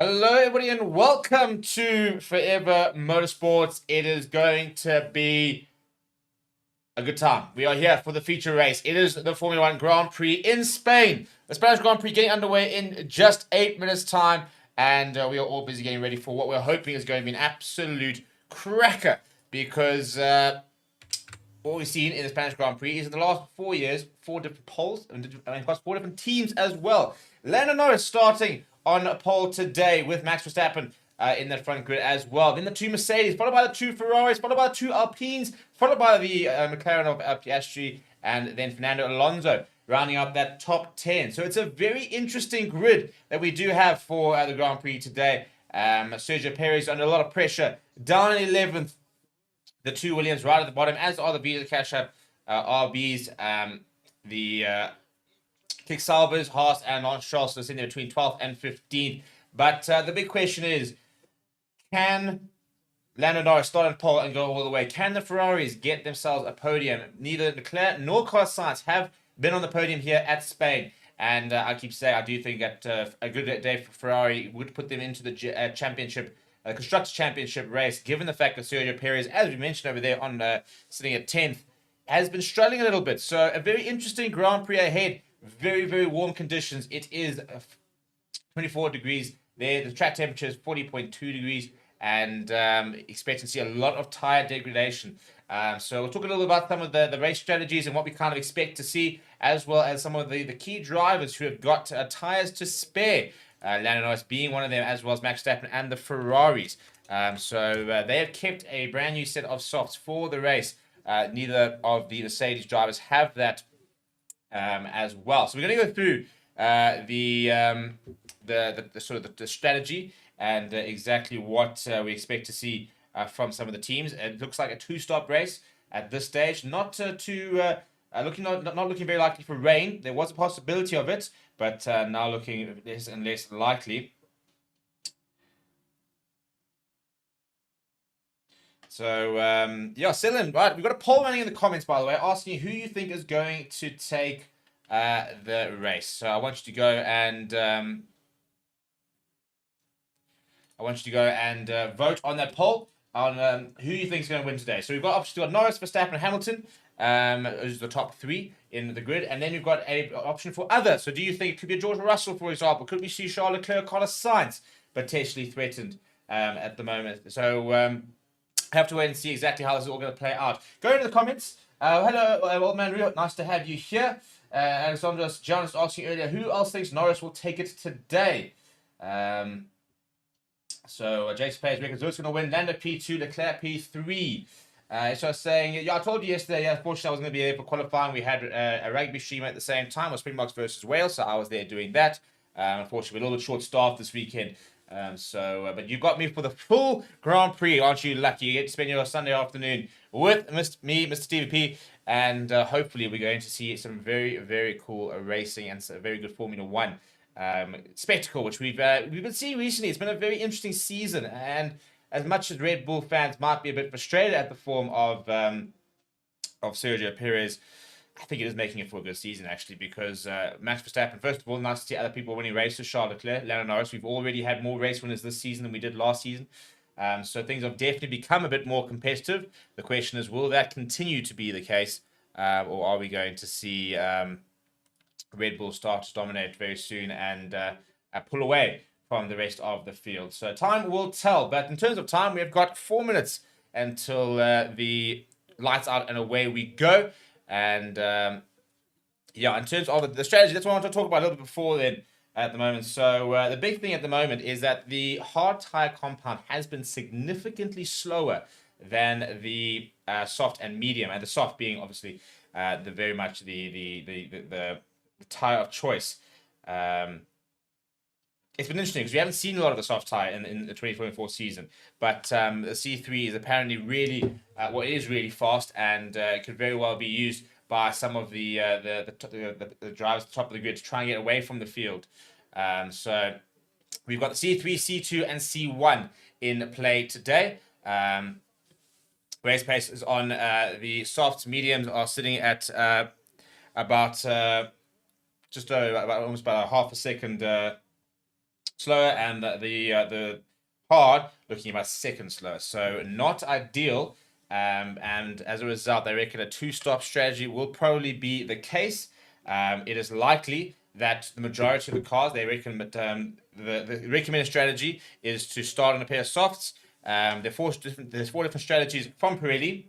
Hello, everybody, and welcome to Forever Motorsports. It is going to be a good time. We are here for the feature race. It is the Formula 1 Grand Prix in Spain. The Spanish Grand Prix getting underway in just 8 minutes' time, and we are all busy getting ready for what we're hoping is going to be an absolute cracker, because what we've seen in the Spanish Grand Prix is in the last 4 years, 4 different poles, and across 4 different teams as well. Lando Norris starting on a pole today with Max Verstappen in that front grid as well. Then the 2 Mercedes, followed by the 2 Ferraris, followed by the 2 Alpines, followed by the McLaren of Piastri, and then Fernando Alonso rounding up that top 10. So it's a very interesting grid that we do have for the Grand Prix today. Sergio Perez under a lot of pressure, down in 11th. The 2 Williams right at the bottom, as are the Visa Cash App RBs, the Kick Salvers, Haas, and Lance Stroll, so sitting there between 12th and 15th. But the big question is, can Lando Norris start on pole and go all the way? Can the Ferraris get themselves a podium? Neither Leclerc nor Carlos Sainz have been on the podium here at Spain. And I keep saying, I do think that a good day for Ferrari would put them into the championship, Constructors' Championship race, given the fact that Sergio Perez, as we mentioned over there, on sitting at 10th, has been struggling a little bit. So a very interesting Grand Prix ahead. Very, very warm conditions. It is 24 degrees there. The track temperature is 40.2 degrees, and expect to see a lot of tire degradation. So we'll talk a little bit about some of the race strategies and what we kind of expect to see, as well as some of the key drivers who have got tires to spare. Lando Norris being one of them, as well as Max Verstappen and the Ferraris. So they have kept a brand new set of softs for the race. Neither of the Mercedes drivers have that as well. So we're going to go through the sort of the strategy and exactly what we expect to see from some of the teams. It looks like a 2-stop race at this stage. Not looking very likely for rain. There was a possibility of it, but now looking less and less likely. So, yeah, Celine, right, we've got a poll running in the comments, by the way, asking you who you think is going to take the race. So I want you to go and vote on that poll on who you think is going to win today. So we've got options to Norris, Verstappen, Hamilton, who's the top 3 in the grid, and then you've got an option for other. So do you think it could be George Russell, for example? Could we see Charles Leclerc, Carlos Sainz potentially threatened at the moment? So have to wait and see exactly how this is all going to play out. Go into the comments. Hello, old man Rio. Nice to have you here. Alexandros Jonas asking earlier, who else thinks Norris will take it today? So Jason Page reckons who's going to win. Lando P2, Leclerc P3. So I was saying, yeah, I told you yesterday, yeah, unfortunately I wasn't going to be there for qualifying. We had a rugby stream at the same time. It was Springboks versus Wales, so I was there doing that. Unfortunately, we're a little bit short-staffed this weekend. But you got me for the full Grand Prix, aren't you lucky? You get to spend your Sunday afternoon with Mr. Stevie P, and hopefully we're going to see some very, very cool racing and a very good Formula 1 spectacle, which we've been seeing recently. It's been a very interesting season, and as much as Red Bull fans might be a bit frustrated at the form of Sergio Perez, I think it is making it for a good season, actually, because Max Verstappen, first of all, nice to see other people winning races. Charles Leclerc, Lando Norris. We've already had more race winners this season than we did last season. So things have definitely become a bit more competitive. The question is, will that continue to be the case? Or are we going to see Red Bull start to dominate very soon and pull away from the rest of the field? So time will tell. But in terms of time, we have got 4 minutes until the lights out and away we go. And yeah, in terms of the strategy, that's what I want to talk about a little bit before then at the moment. So the big thing at the moment is that the hard tire compound has been significantly slower than the soft and medium, and the soft being obviously the very much the tire of choice. It's been interesting because we haven't seen a lot of the soft tire in the 2024 season, but the C3 is apparently really it is really fast, and it could very well be used by some of the drivers at the top of the grid to try and get away from the field. So we've got the C3, C2, and C1 in play today. Race pace is on the softs. Mediums are sitting at about almost about a half a second slower, and the hard looking about second slower. So not ideal. And as a result, they reckon a two-stop strategy will probably be the case. It is likely that the majority of the cars, they reckon, but the recommended strategy is to start on a pair of softs. There's four different strategies from Pirelli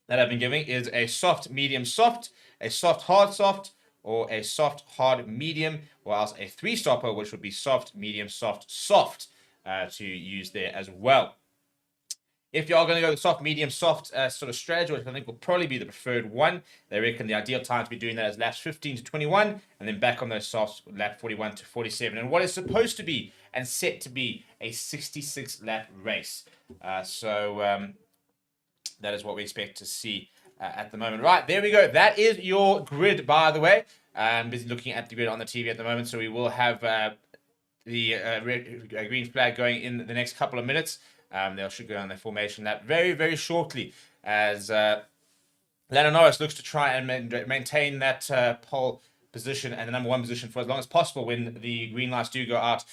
that I've been giving. Is a soft, medium, soft, a soft, hard, soft, or a soft, hard, medium, or else a three-stopper, which would be soft, medium, soft, soft, to use there as well. If you are going to go the soft, medium, soft sort of strategy, which I think will probably be the preferred one, they reckon the ideal time to be doing that is laps 15 to 21, and then back on those softs, lap 41 to 47. And what is supposed to be and set to be a 66-lap race. So that is what we expect to see at the moment. Right, there we go. That is your grid, by the way. I'm busy looking at the grid on the TV at the moment, so we will have the green flag going in the next couple of minutes. They should go on their formation lap very, very shortly as Lando Norris looks to try and maintain that pole position and the number one position for as long as possible when the green lights do go out.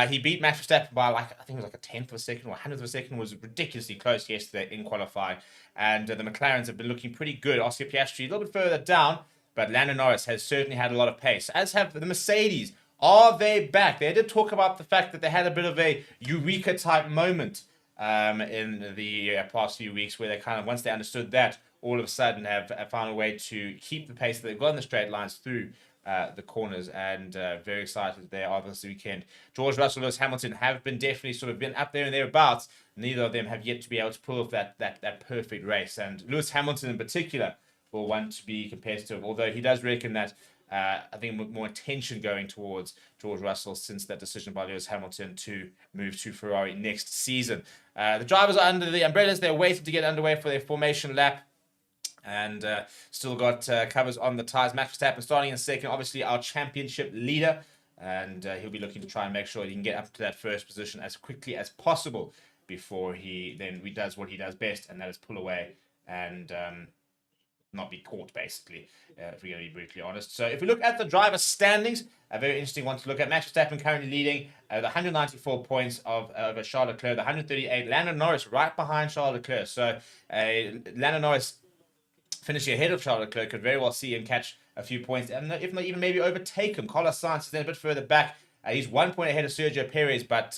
He beat Max Verstappen by I think it was like a tenth of a second or a hundredth of a second. It was ridiculously close yesterday in qualifying. And the McLarens have been looking pretty good. Oscar Piastri a little bit further down, but Lando Norris has certainly had a lot of pace, as have the Mercedes. Are they back? They did talk about the fact that they had a bit of a Eureka type moment in the past few weeks, where they kind of, once they understood that, all of a sudden have found a way to keep the pace that they've got in the straight lines through the corners, and very excited they are this weekend. George Russell, Lewis Hamilton have been definitely sort of been up there and thereabouts. Neither of them have yet to be able to pull off that perfect race, and Lewis Hamilton in particular will want to be competitive, although he does reckon that I think more attention going towards George Russell since that decision by Lewis Hamilton to move to Ferrari next season. The drivers are under the umbrellas. They're waiting to get underway for their formation lap, and still got covers on the tyres. Max Verstappen starting in second, obviously our championship leader, and he'll be looking to try and make sure he can get up to that first position as quickly as possible before he then does what he does best, and that is pull away and not be caught, basically, if we're going to be brutally honest. So if we look at the driver standings, a very interesting one to look at. Max Verstappen currently leading the 194 points over Charles Leclerc, the 138. Lando Norris right behind Charles Leclerc. So Lando Norris finishing ahead of Charles Leclerc could very well see him catch a few points, and if not even maybe overtake him. Carlos Sainz is then a bit further back. He's 1 point ahead of Sergio Perez, but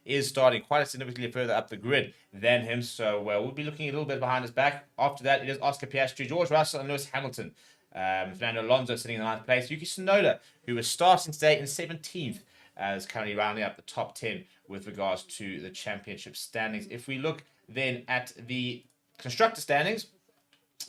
is starting quite significantly further up the grid than him. So we'll be looking a little bit behind his back. After that, it is Oscar Piastri, George Russell, and Lewis Hamilton. Fernando Alonso sitting in the 9th place. Yuki Tsunoda, who was starting today in 17th, is currently rounding up the top 10 with regards to the championship standings. If we look then at the constructor standings,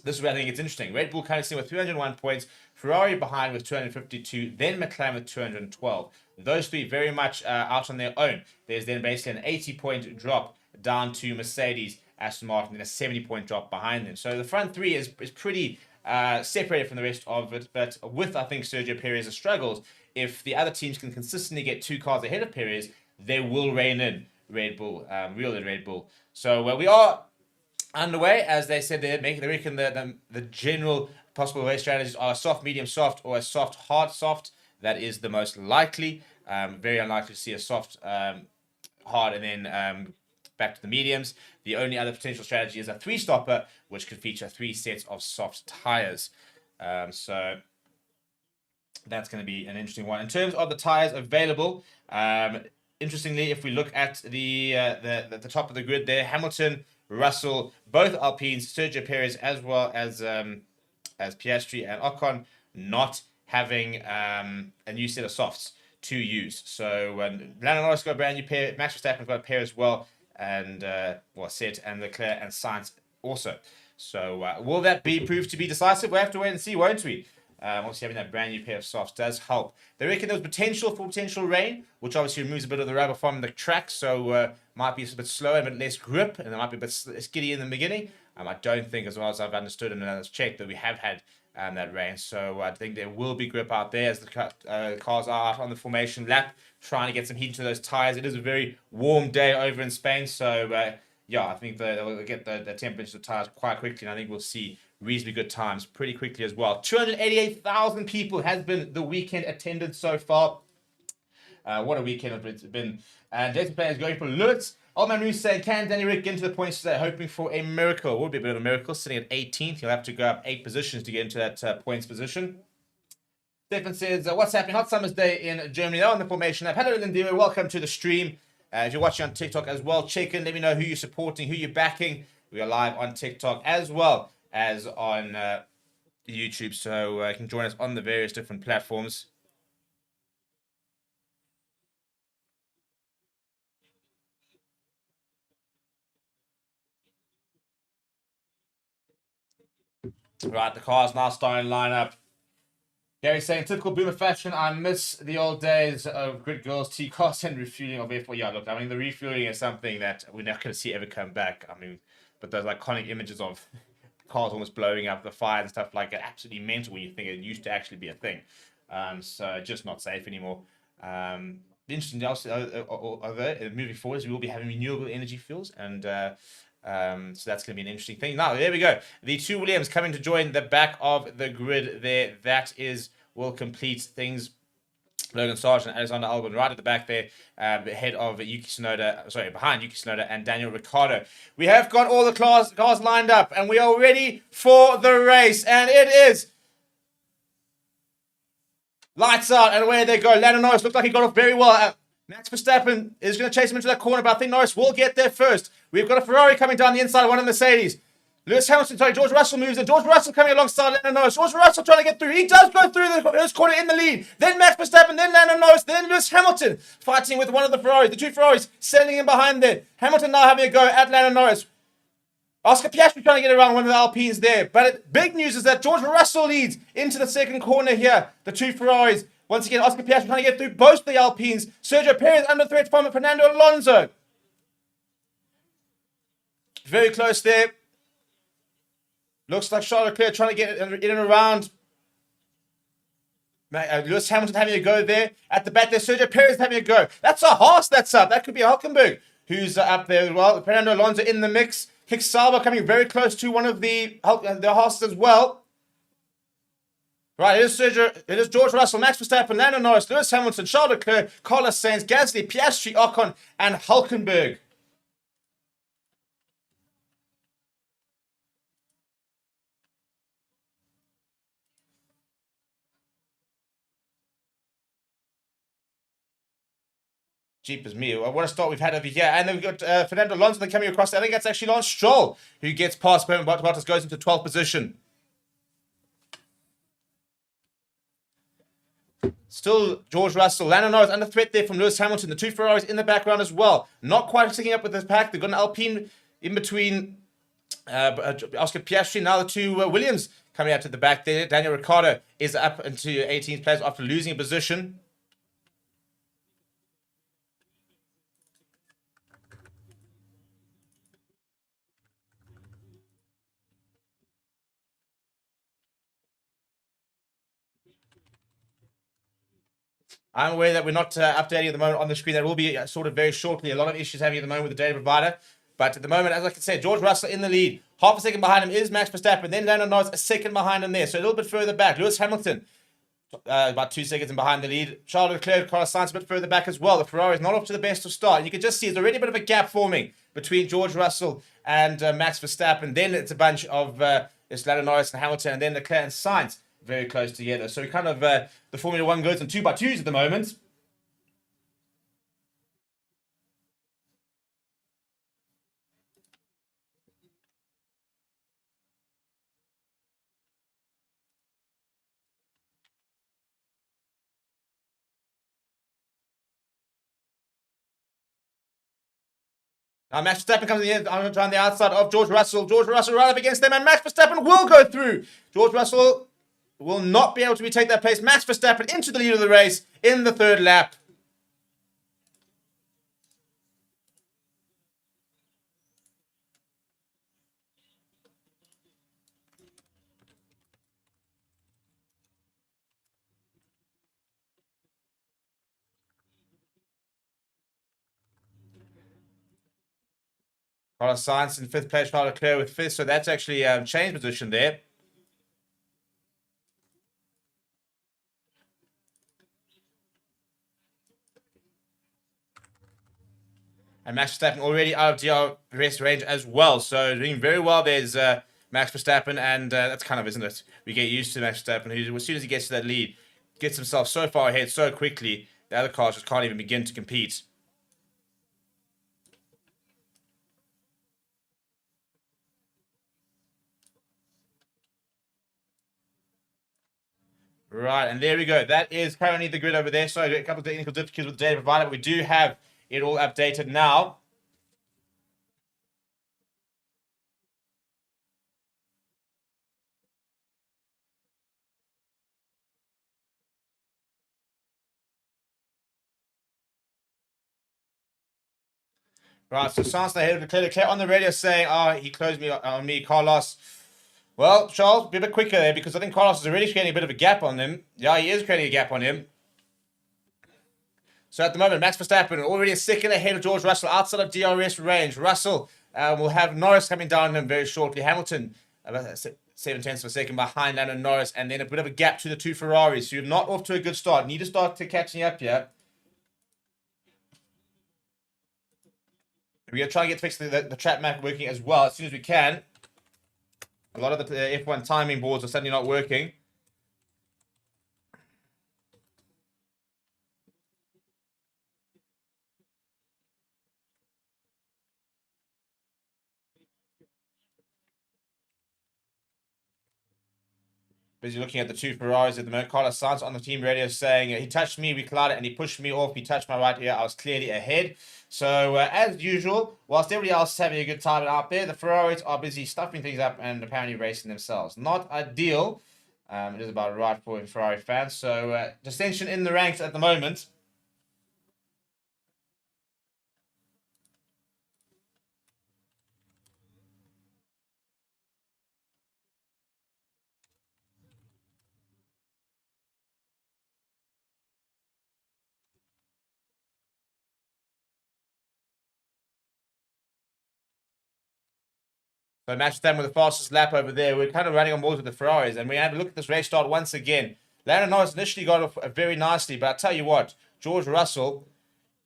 this is where I think it's interesting. Red Bull currently sitting with 301 points, Ferrari behind with 252, then McLaren with 212. Those three very much out on their own. There's then basically an 80-point drop down to Mercedes, Aston Martin, and a 70-point drop behind them. So the front three is pretty separated from the rest of it, but with, I think, Sergio Perez's struggles, if the other teams can consistently get 2 cars ahead of Perez, they will rein in Red Bull, reel in Red Bull. So we are underway, as they said, they reckon the general possible race strategies are a soft, medium, soft, or a soft, hard, soft. That is the most likely. Very unlikely to see a soft, hard, and then back to the mediums. The only other potential strategy is a 3-stopper, which could feature 3 sets of soft tires. So that's going to be an interesting one. In terms of the tires available, interestingly, if we look at the top of the grid there, Hamilton, Russell, both Alpines, Sergio Perez, as well as Piastri and Ocon, not having a new set of softs to use. So Lando Norris got a brand new pair, Max Verstappen got a pair as well, and set, and Leclerc and Sainz also. So will that prove to be decisive? We'll have to wait and see, won't we? Obviously, having that brand new pair of softs does help. They reckon there's potential rain, which obviously removes a bit of the rubber from the track, so might be a bit slower, a bit less grip, and it might be a bit skiddy in the beginning. I don't think, as well as I've understood and as checked, that we have had that rain. So I think there will be grip out there as the cars are out on the formation lap, trying to get some heat into those tires. It is a very warm day over in Spain, so I think they'll get the temperature of the tires quite quickly, and I think we'll see reasonably good times pretty quickly as well. 288,000 people has been the weekend attendance so far. What a weekend it's been. And Jason Player is going for Lutz. Old Man Moose saying, can Danny Rick get into the points today? Hoping for a miracle. It would be a bit of a miracle. Sitting at 18th. He'll have to go up 8 positions to get into that points position. Stefan says, what's happening? Hot Summer's Day in Germany. Oh, on the formation app. Hello, Lindira. Welcome to the stream. If you're watching on TikTok as well, check in. Let me know who you're supporting, who you're backing. We are live on TikTok as well as on YouTube. So you can join us on the various different platforms. Right, the car's now starting to line up. Gary saying, typical boomer fashion, I miss the old days of grid girls, T-cars, and refueling of F1. Yeah, look, I mean, the refueling is something that we're not going to see ever come back. I mean, but those iconic images of cars almost blowing up, the fire and stuff like it, absolutely mental when you think it used to actually be a thing. So just not safe anymore. Interesting, although moving forward, we will be having renewable energy fuels, and so that's going to be an interesting thing. Now, there we go. The 2 Williams coming to join the back of the grid there. That will complete things. Logan Sargent and Alexander Albon right at the back there, ahead of Yuki Tsunoda, behind Yuki Tsunoda and Daniel Ricciardo. We have got all the cars lined up, and we are ready for the race, and it is lights out, and away they go. Lando Norris looked like he got off very well. Max Verstappen is going to chase him into that corner, but I think Norris will get there first. We've got a Ferrari coming down the inside of one of the Mercedes. Lewis Hamilton, George Russell moves in. George Russell coming alongside Lando Norris. George Russell trying to get through. He does go through this corner in the lead. Then Max Verstappen, then Lando Norris, then Lewis Hamilton fighting with one of the Ferraris. The 2 Ferraris sending him behind there. Hamilton now having a go at Lando Norris. Oscar Piastri trying to get around one of the Alpines there. But big news is that George Russell leads into the second corner here. The 2 Ferraris. Once again, Oscar Piastri trying to get through both the Alpines. Sergio Perez under threat from Fernando Alonso. Very close there. Looks like Charles Leclerc trying to get in and around. Lewis Hamilton having a go there. At the back there, Sergio Perez having a go. That's a Haas that's up. That could be Hulkenberg who's up there as well. Fernando Alonso in the mix. Kick Sauber coming very close to one of the Haas as well. Right, it is George Russell, Max Verstappen, Lando Norris, Lewis Hamilton, Charles Leclerc, Carlos Sainz, Gasly, Piastri, Ocon, and Hulkenberg. Jeepers me. What a start we've had over here. And then we've got Fernando Alonso coming across. I think that's actually Lance Stroll who gets past Bottas. Bottas goes into 12th position. Still George Russell. Lando Norris under threat there from Lewis Hamilton. The 2 Ferraris in the background as well. Not quite sticking up with this pack. They've got an Alpine in between Oscar Piastri. Now the 2 Williams coming out to the back there. Daniel Ricciardo is up into 18th place after losing a position. I'm aware that we're not updating at the moment on the screen. That will be sorted very shortly. A lot of issues having at the moment with the data provider. But at the moment, as I can say, George Russell in the lead. Half a second behind him is Max Verstappen. Then Lando Norris a second behind him there. So a little bit further back. Lewis Hamilton about 2 seconds behind the lead. Charles Leclerc, Carlos Sainz a bit further back as well. The Ferrari is not off to the best of start. And you can just see there's already a bit of a gap forming between George Russell and Max Verstappen. Then it's a bunch of Lando Norris and Hamilton. And then Leclerc and Sainz very close together. So kind of the Formula 1 goes on 2x2s at the moment. Now Max Verstappen comes in on the outside of George Russell. George Russell right up against them, and Max Verstappen will go through. George Russell will not be able to retake that place. Max Verstappen into the lead of the race in the 3rd lap. Carlos Sainz in 5th place, Charles Leclerc with 5th, so that's actually changed position there. And Max Verstappen already out of DRS range as well. So doing very well. There's Max Verstappen, and that's kind of, isn't it? We get used to Max Verstappen, who as soon as he gets to that lead, gets himself so far ahead so quickly, the other cars just can't even begin to compete. Right, and there we go. That is currently the grid over there. So a couple of technical difficulties with the data provider, but we do have it all updated now. Right, so Sainz ahead of Leclerc on the radio saying, "Oh, he closed me on me, Carlos." Well, Charles, be a bit quicker there because I think Carlos is already creating a bit of a gap on him. Yeah, he is creating a gap on him. So at the moment, Max Verstappen already a second ahead of George Russell outside of DRS range. Russell will have Norris coming down on him very shortly. Hamilton, about 7/10 of a second behind Lando Norris, and then a bit of a gap to the two Ferraris. So you're not off to a good start. Need to start to catching up here. We're going to try and get fixed the track map working as well as soon as we can. A lot of the F1 timing boards are suddenly not working. Busy looking at the two Ferraris at the moment. Carlos Sainz on the team radio saying, he touched me, we collided, and he pushed me off. He touched my right ear. I was clearly ahead. So, as usual, whilst everybody else is having a good time out there, the Ferraris are busy stuffing things up and apparently racing themselves. Not ideal. It is about right for Ferrari fans. So, dissension in the ranks at the moment. So Max Verstappen with the fastest lap over there. We're kind of running on board with the Ferraris, and we have a look at this race start once again. Lando Norris initially got off very nicely, but I tell you what, George Russell,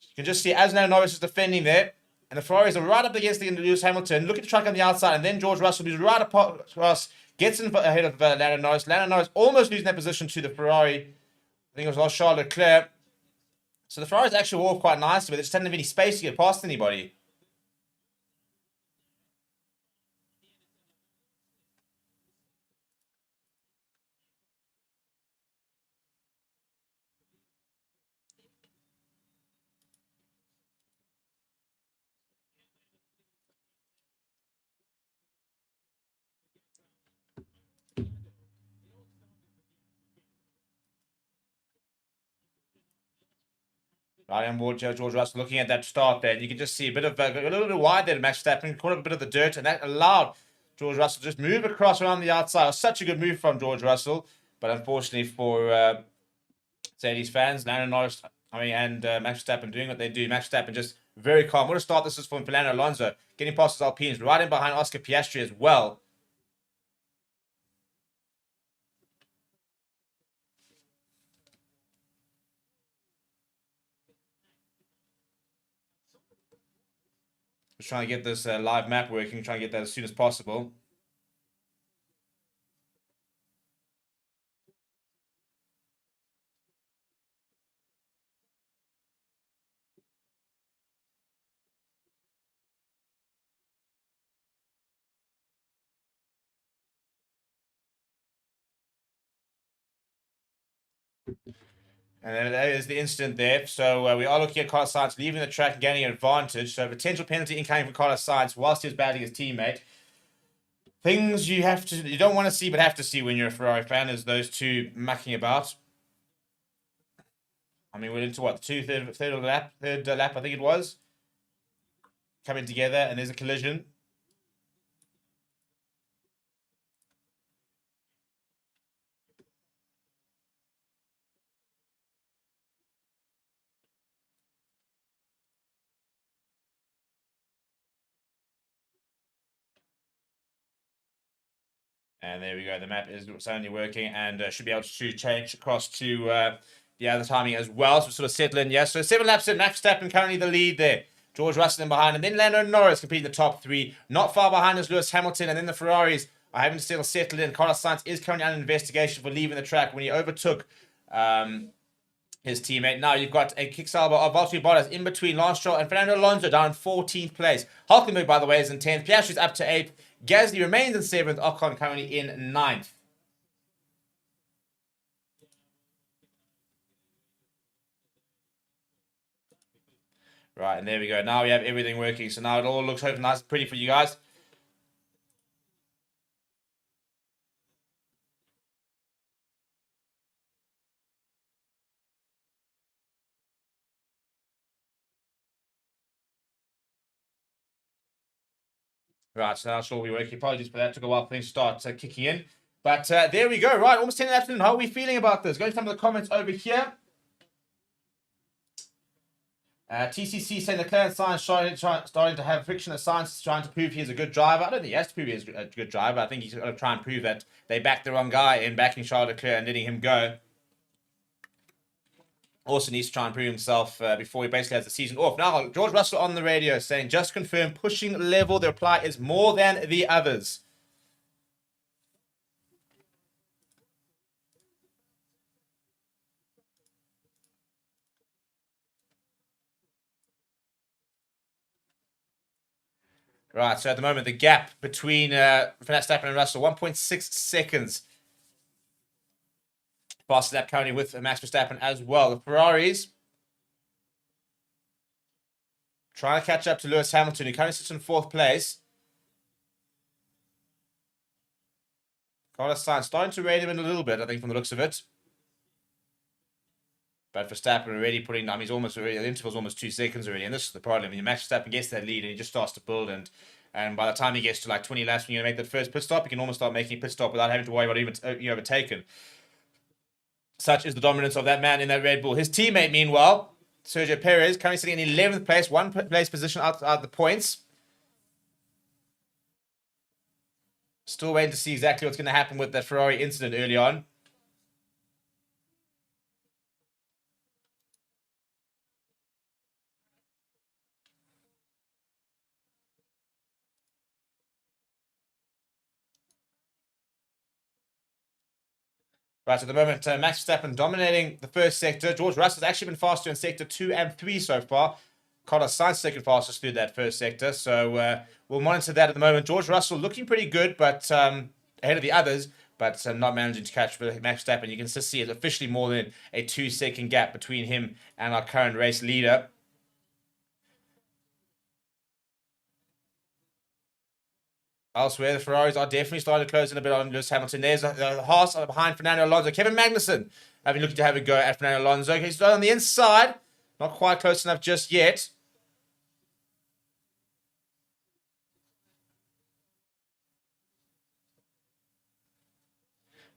you can just see as Lando Norris is defending there, and the Ferraris are right up against the Lewis Hamilton. Look at the truck on the outside, and then George Russell, who's right across, gets in ahead of Lando Norris. Lando Norris almost losing that position to the Ferrari. I think it was Charles Leclerc. So the Ferraris actually walked quite nicely, but they just didn't have any space to get past anybody. Right on board, George Russell looking at that start there. You can just see a bit of a little bit wide there to Max Verstappen, caught up a bit of the dirt, and that allowed George Russell to just move across around the outside. It was such a good move from George Russell, but unfortunately for Mercedes fans, Lando Norris, and Max Verstappen doing what they do. Max Verstappen just very calm. What a start this is for Fernando Alonso, getting past his Alpines, right in behind Oscar Piastri as well. Just trying to get this live map working, trying to get that as soon as possible. And then that is the incident there. So we are looking at Carlos Sainz leaving the track and gaining an advantage. So potential penalty incoming for Carlos Sainz whilst he was battling his teammate. Things you don't want to see but have to see when you're a Ferrari fan is those two mucking about. I mean, we're into what, third lap, I think it was, coming together, and there's a collision. And there we go. The map is suddenly working and should be able to change across to the other timing as well. So sort of settle in. Yeah, so 7 laps in. Max Verstappen currently the lead there. George Russell in behind, and then Lando Norris completing the top 3. Not far behind is Lewis Hamilton, and then the Ferraris are having to still settle in. Carlos Sainz is currently under investigation for leaving the track when he overtook his teammate. Now you've got a kick-salver of Valtteri Bottas in between Lance Stroll and Fernando Alonso down in 14th place. Hulkenberg, by the way, is in 10th. Piastri's up to 8th. Gasly remains in 7th. Ocon currently in 9th. Right, and there we go. Now we have everything working. So now it all looks hopefully nice and pretty for you guys. Right, so now it's all be working. Apologies for that. Took a while for things to start kicking in. But there we go. Right, almost 10 in the afternoon. How are we feeling about this? Go to some of the comments over here. TCC saying Leclerc and Sainz starting to have friction. Sainz is trying to prove he's a good driver. I don't think he has to prove he's a good driver. I think he's going to try and prove that they backed the wrong guy in backing Charles Leclerc and letting him go. Also needs to try and prove himself before he basically has the season off. Now, George Russell on the radio saying, just confirm, pushing level, the reply is more than the others. Right, so at the moment, the gap between Verstappen and Russell, 1.6 seconds. Fastest lap currently with Max Verstappen as well. The Ferraris trying to catch up to Lewis Hamilton, who currently sits in 4th place. Carlos Sainz starting to rein him in a little bit, I think, from the looks of it. But Verstappen already putting, I mean, he's almost already, the interval's almost 2 seconds already, and this is the problem. I mean, Max Verstappen gets that lead and he just starts to build, and by the time he gets to like 20 laps when you're going to make that first pit stop, you can almost start making a pit stop without having to worry about even overtaken. Such is the dominance of that man in that Red Bull. His teammate, meanwhile, Sergio Perez, currently sitting in 11th place, 1 place position out the points. Still waiting to see exactly what's going to happen with that Ferrari incident early on. Right, at the moment, Max Verstappen dominating the first sector. George Russell's actually been faster in sector 2 and 3 so far. Carlos Sainz second fastest through that first sector. So we'll monitor that at the moment. George Russell looking pretty good, but ahead of the others, but not managing to catch Max Verstappen. You can just see it's officially more than a 2-second gap between him and our current race leader. Elsewhere, the Ferraris are definitely starting to close in a bit on Lewis Hamilton. There's the Haas behind Fernando Alonso. Kevin Magnussen having looking to have a go at Fernando Alonso. He's on the inside. Not quite close enough just yet.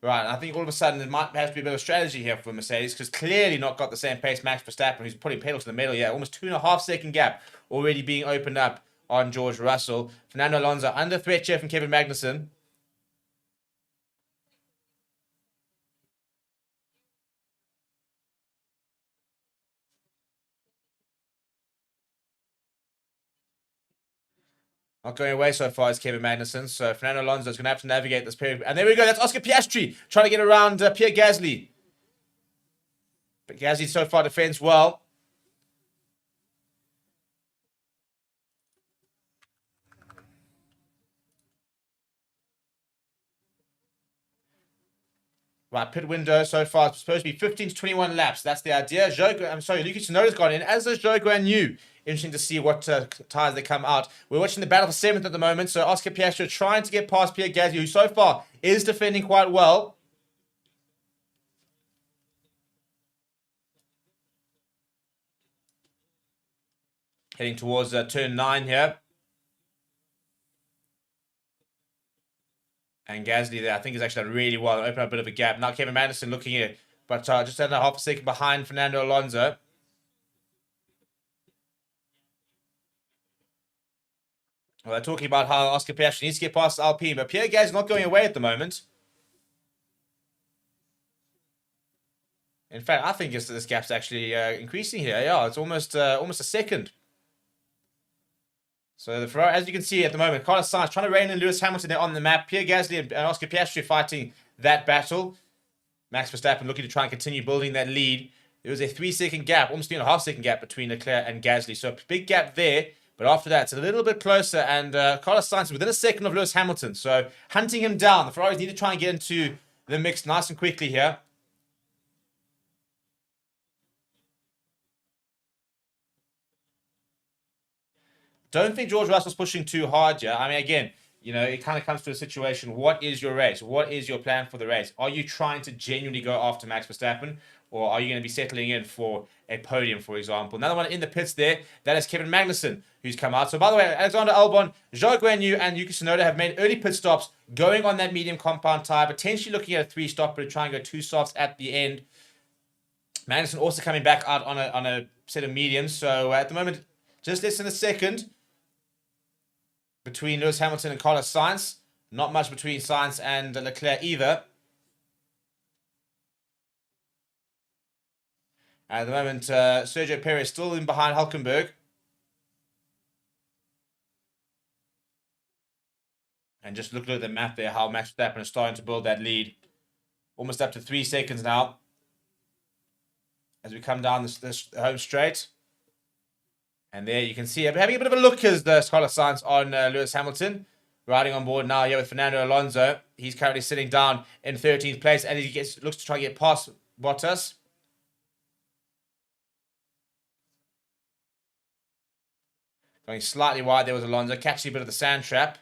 Right, I think all of a sudden there might have to be a bit of strategy here for Mercedes, because clearly not got the same pace Max Verstappen, who's putting pedal to the metal. Yeah, almost 2.5-second gap already being opened up on George Russell. Fernando Alonso under threat here from Kevin Magnussen. Not going away so far as Kevin Magnussen. So Fernando Alonso is going to have to navigate this period. And there we go. That's Oscar Piastri trying to get around Pierre Gasly. But Gasly so far defends well. Right, pit window so far is supposed to be 15 to 21 laps. That's the idea. Yuki Tsunoda's gone in, as is Zhou Guanyu. Interesting to see what tires they come out. We're watching the battle for 7th at the moment. So Oscar Piastri trying to get past Pierre Gasly, who so far is defending quite well. Heading towards turn 9 here. And Gasly there, I think, has actually done really well and opened up a bit of a gap. Now Kevin Magnussen looking at it, but just under half a second behind Fernando Alonso. Well, they're talking about how Oscar Piastri needs to get past Alpine, but Pierre Gasly not going away at the moment. In fact, I think this gap's actually increasing here. Yeah, it's almost a second. So the Ferrari, as you can see at the moment, Carlos Sainz trying to rein in Lewis Hamilton there on the map. Pierre Gasly and Oscar Piastri fighting that battle. Max Verstappen looking to try and continue building that lead. There was a 3-second gap, almost 3.5-second gap between Leclerc and Gasly. So a big gap there. But after that, it's a little bit closer. And Carlos Sainz within a second of Lewis Hamilton. So hunting him down. The Ferraris need to try and get into the mix nice and quickly here. Don't think George Russell's pushing too hard here. I mean, again, you know, it kind of comes to a situation. What is your race? What is your plan for the race? Are you trying to genuinely go after Max Verstappen? Or are you going to be settling in for a podium, for example? Another one in the pits there. That is Kevin Magnussen, who's come out. So, by the way, Alexander Albon, Zhou Guanyu, and Yuki Tsunoda have made early pit stops, going on that medium compound tyre, potentially looking at a 3-stop, but trying to go 2 softs at the end. Magnussen also coming back out on a set of mediums. So, at the moment, just less than a second between Lewis Hamilton and Carlos Sainz. Not much between Sainz and Leclerc either. At the moment, Sergio Perez still in behind Hülkenberg. And just looking at the map there, how Max Verstappen is starting to build that lead. Almost up to 3 seconds now. As we come down this home straight. And there you can see, having a bit of a look as the Carlos Sainz on Lewis Hamilton. Riding on board now here with Fernando Alonso. He's currently sitting down in 13th place. And he looks to try and get past Bottas. Going slightly wide there was Alonso. Catching a bit of the sand trap.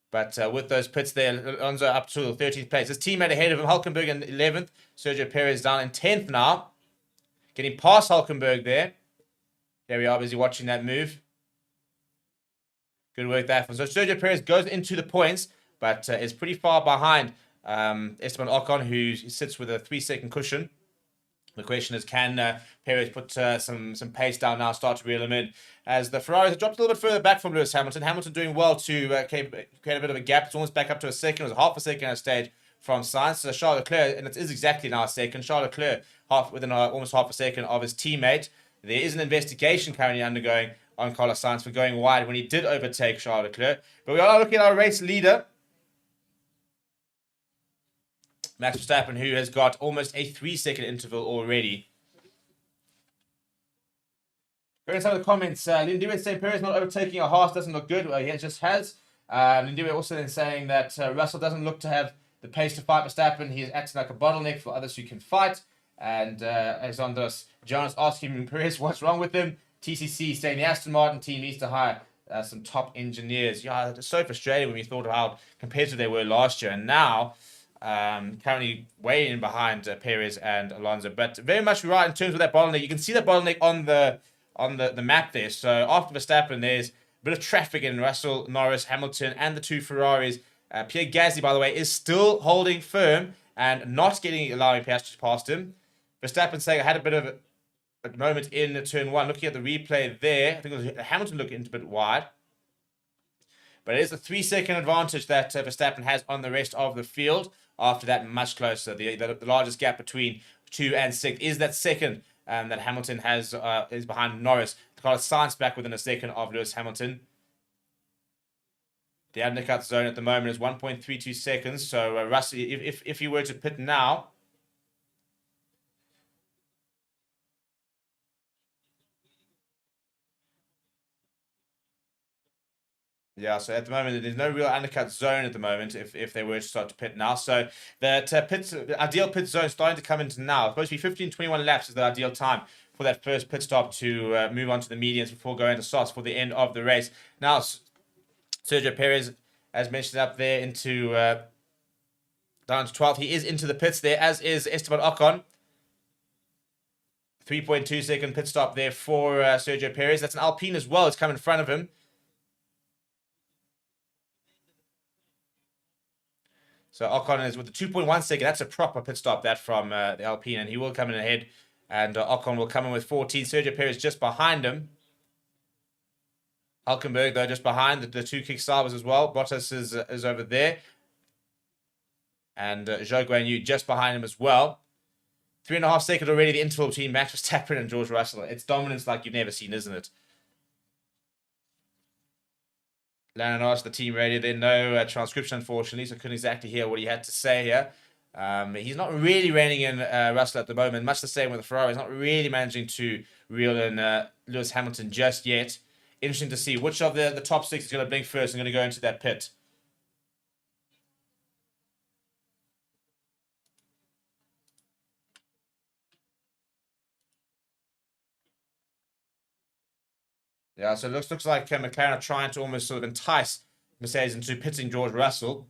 But with those pits there, Alonso up to 13th place. His teammate ahead of him, Hülkenberg in 11th. Sergio Perez down in 10th now. Getting past Hülkenberg there. There we are, busy watching that move. Good work there. So Sergio Perez goes into the points, but is pretty far behind Esteban Ocon, who sits with a 3-second cushion. The question is, can Perez put some pace down now, start to reel him in? As the Ferraris have dropped a little bit further back from Lewis Hamilton. Hamilton doing well to create a bit of a gap. It's almost back up to a second. It was half a second at a stage from Sainz. So Charles Leclerc, and it is exactly now a second. Charles Leclerc within almost half a second of his teammate. There is an investigation currently undergoing on Carlos Sainz for going wide when he did overtake Charles Leclerc. But we are looking at our race leader, Max Verstappen, who has got almost a 3-second interval already. Going to some of the comments. Lindiwe saying Perez not overtaking a Haas doesn't look good. Well, he just has. Lindiwe also then saying that Russell doesn't look to have the pace to fight Verstappen. He is acting like a bottleneck for others who can fight. And Alexander Jonas asking Perez what's wrong with him. TCC saying the Aston Martin team needs to hire some top engineers. Yeah, it's so frustrating when we thought of how competitive they were last year. And now, currently way in behind Perez and Alonso. But very much right in terms of that bottleneck. You can see that bottleneck on the map there. So after Verstappen, there's a bit of traffic in Russell, Norris, Hamilton, and the 2 Ferraris. Pierre Gasly, by the way, is still holding firm and not allowing Piastri past him. Verstappen saying I had a bit of a moment in turn 1. Looking at the replay there, I think it was Hamilton looking a bit wide. But it is a 3-second advantage that Verstappen has on the rest of the field. After that, much closer. The largest gap between 2 and 6 is that second that Hamilton has is behind Norris. Carlos Sainz back within a second of Lewis Hamilton. The undercut zone at the moment is 1.32 seconds. So Russell, if he were to pit now, yeah, so at the moment, there's no real undercut zone at the moment if they were to start to pit now. So that ideal pit zone is starting to come into now. It's supposed to be 15-21 laps is the ideal time for that first pit stop to move on to the mediums before going to softs for the end of the race. Now, Sergio Perez, as mentioned up there, into down to 12th. He is into the pits there, as is Esteban Ocon. 3.2 second pit stop there for Sergio Perez. That's an Alpine as well. It's come in front of him. So Ocon is with the 2.1 second. That's a proper pit stop, that from the Alpine. And he will come in ahead. And Ocon will come in with 14. Sergio Perez just behind him. Hülkenberg, though, just behind. The 2 kick-starters as well. Bottas is over there. And Zhou Guanyu just behind him as well. 3.5 seconds already, the interval between Max Verstappen and George Russell. It's dominance like you've never seen, isn't it? Lando Norris, the team radio, there no transcription, unfortunately, so I couldn't exactly hear what he had to say here. He's not really reining in Russell at the moment, much the same with the Ferrari. He's not really managing to reel in Lewis Hamilton just yet. Interesting to see which of the top 6 is going to blink first and going to go into that pit. Yeah, so it looks like McLaren are trying to almost sort of entice Mercedes into pitting George Russell.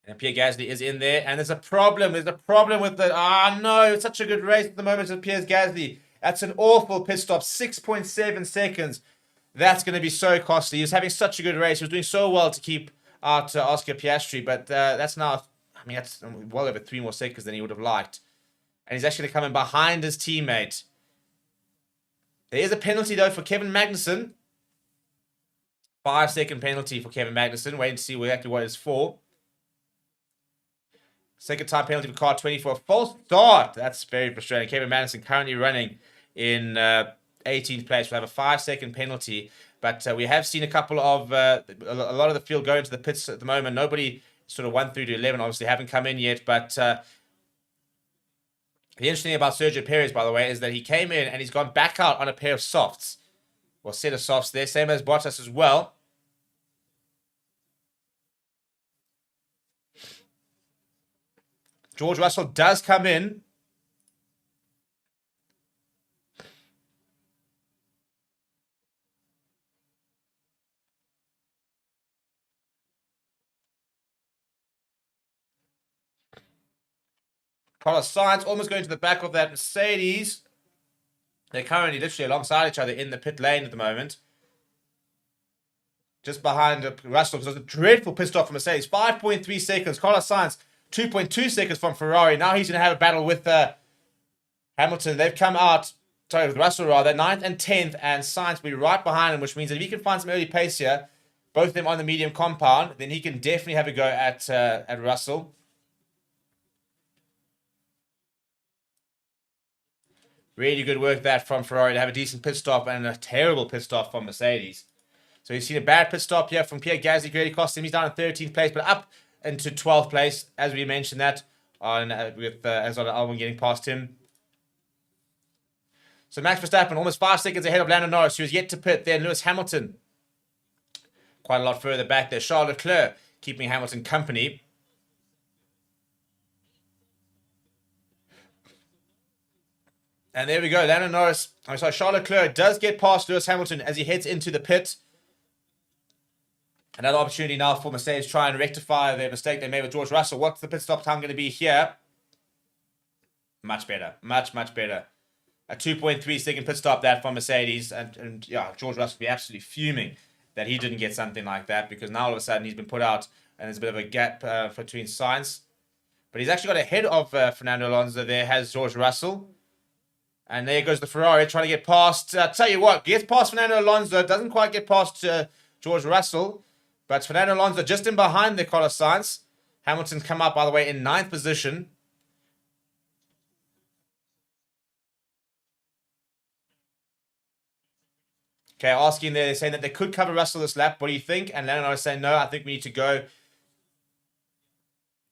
And Pierre Gasly is in there, and there's a problem. There's a problem with the... no, it's such a good race at the moment with Pierre Gasly. That's an awful pit stop, 6.7 seconds. That's going to be so costly. He was having such a good race. He was doing so well to keep out Oscar Piastri, but that's now... I mean, that's well over 3 more seconds than he would have liked. And he's actually coming behind his teammate. There is a penalty, though, for Kevin Magnussen. 5-second penalty for Kevin Magnussen. Waiting to see exactly what it's for. Second time penalty for car 20 for a false start. That's very frustrating. Kevin Magnussen currently running in 18th place. We'll have a 5-second penalty. But we have seen a couple of... a lot of the field going to the pits at the moment. Nobody sort of 1 through to 11 obviously haven't come in yet. But... the interesting thing about Sergio Perez, by the way, is that he came in and he's gone back out on a pair of softs. Or set of softs there. Same as Bottas as well. George Russell does come in. Carlos Sainz almost going to the back of that Mercedes. They're currently literally alongside each other in the pit lane at the moment. Just behind Russell. There's a dreadful pit stop for Mercedes. 5.3 seconds. Carlos Sainz, 2.2 seconds from Ferrari. Now he's going to have a battle with Hamilton. They've come out, sorry, with Russell rather, 9th and 10th, and Sainz will be right behind him, which means that if he can find some early pace here, both of them on the medium compound, then he can definitely have a go at Russell. Really good work that from Ferrari to have a decent pit stop and a terrible pit stop from Mercedes. So you've seen a bad pit stop here from Pierre Gasly. Really cost him. He's down in 13th place, but up into 12th place, as we mentioned that, on with Alexander Albon getting past him. So Max Verstappen almost 5 seconds ahead of Lando Norris, who is yet to pit. Then Lewis Hamilton quite a lot further back there. Charles Leclerc keeping Hamilton company. And there we go. Lando Norris, sorry, Charles Leclerc does get past Lewis Hamilton as he heads into the pit. Another opportunity now for Mercedes to try and rectify their mistake they made with George Russell. What's the pit stop time going to be here? Much better. Much, much better. A 2.3 second pit stop that from Mercedes. And yeah, George Russell will be absolutely fuming that he didn't get something like that, because now all of a sudden he's been put out and there's a bit of a gap between Sainz. But he's actually got ahead of Fernando Alonso there, has George Russell. And there goes the Ferrari trying to get past. Tell you what, gets past Fernando Alonso. Doesn't quite get past George Russell. But Fernando Alonso just in behind the Carlos Sainz. Hamilton's come up, by the way, in 9th position. Okay, asking there, they're saying that they could cover Russell this lap. What do you think? And Lando Norris saying, no, I think we need to go.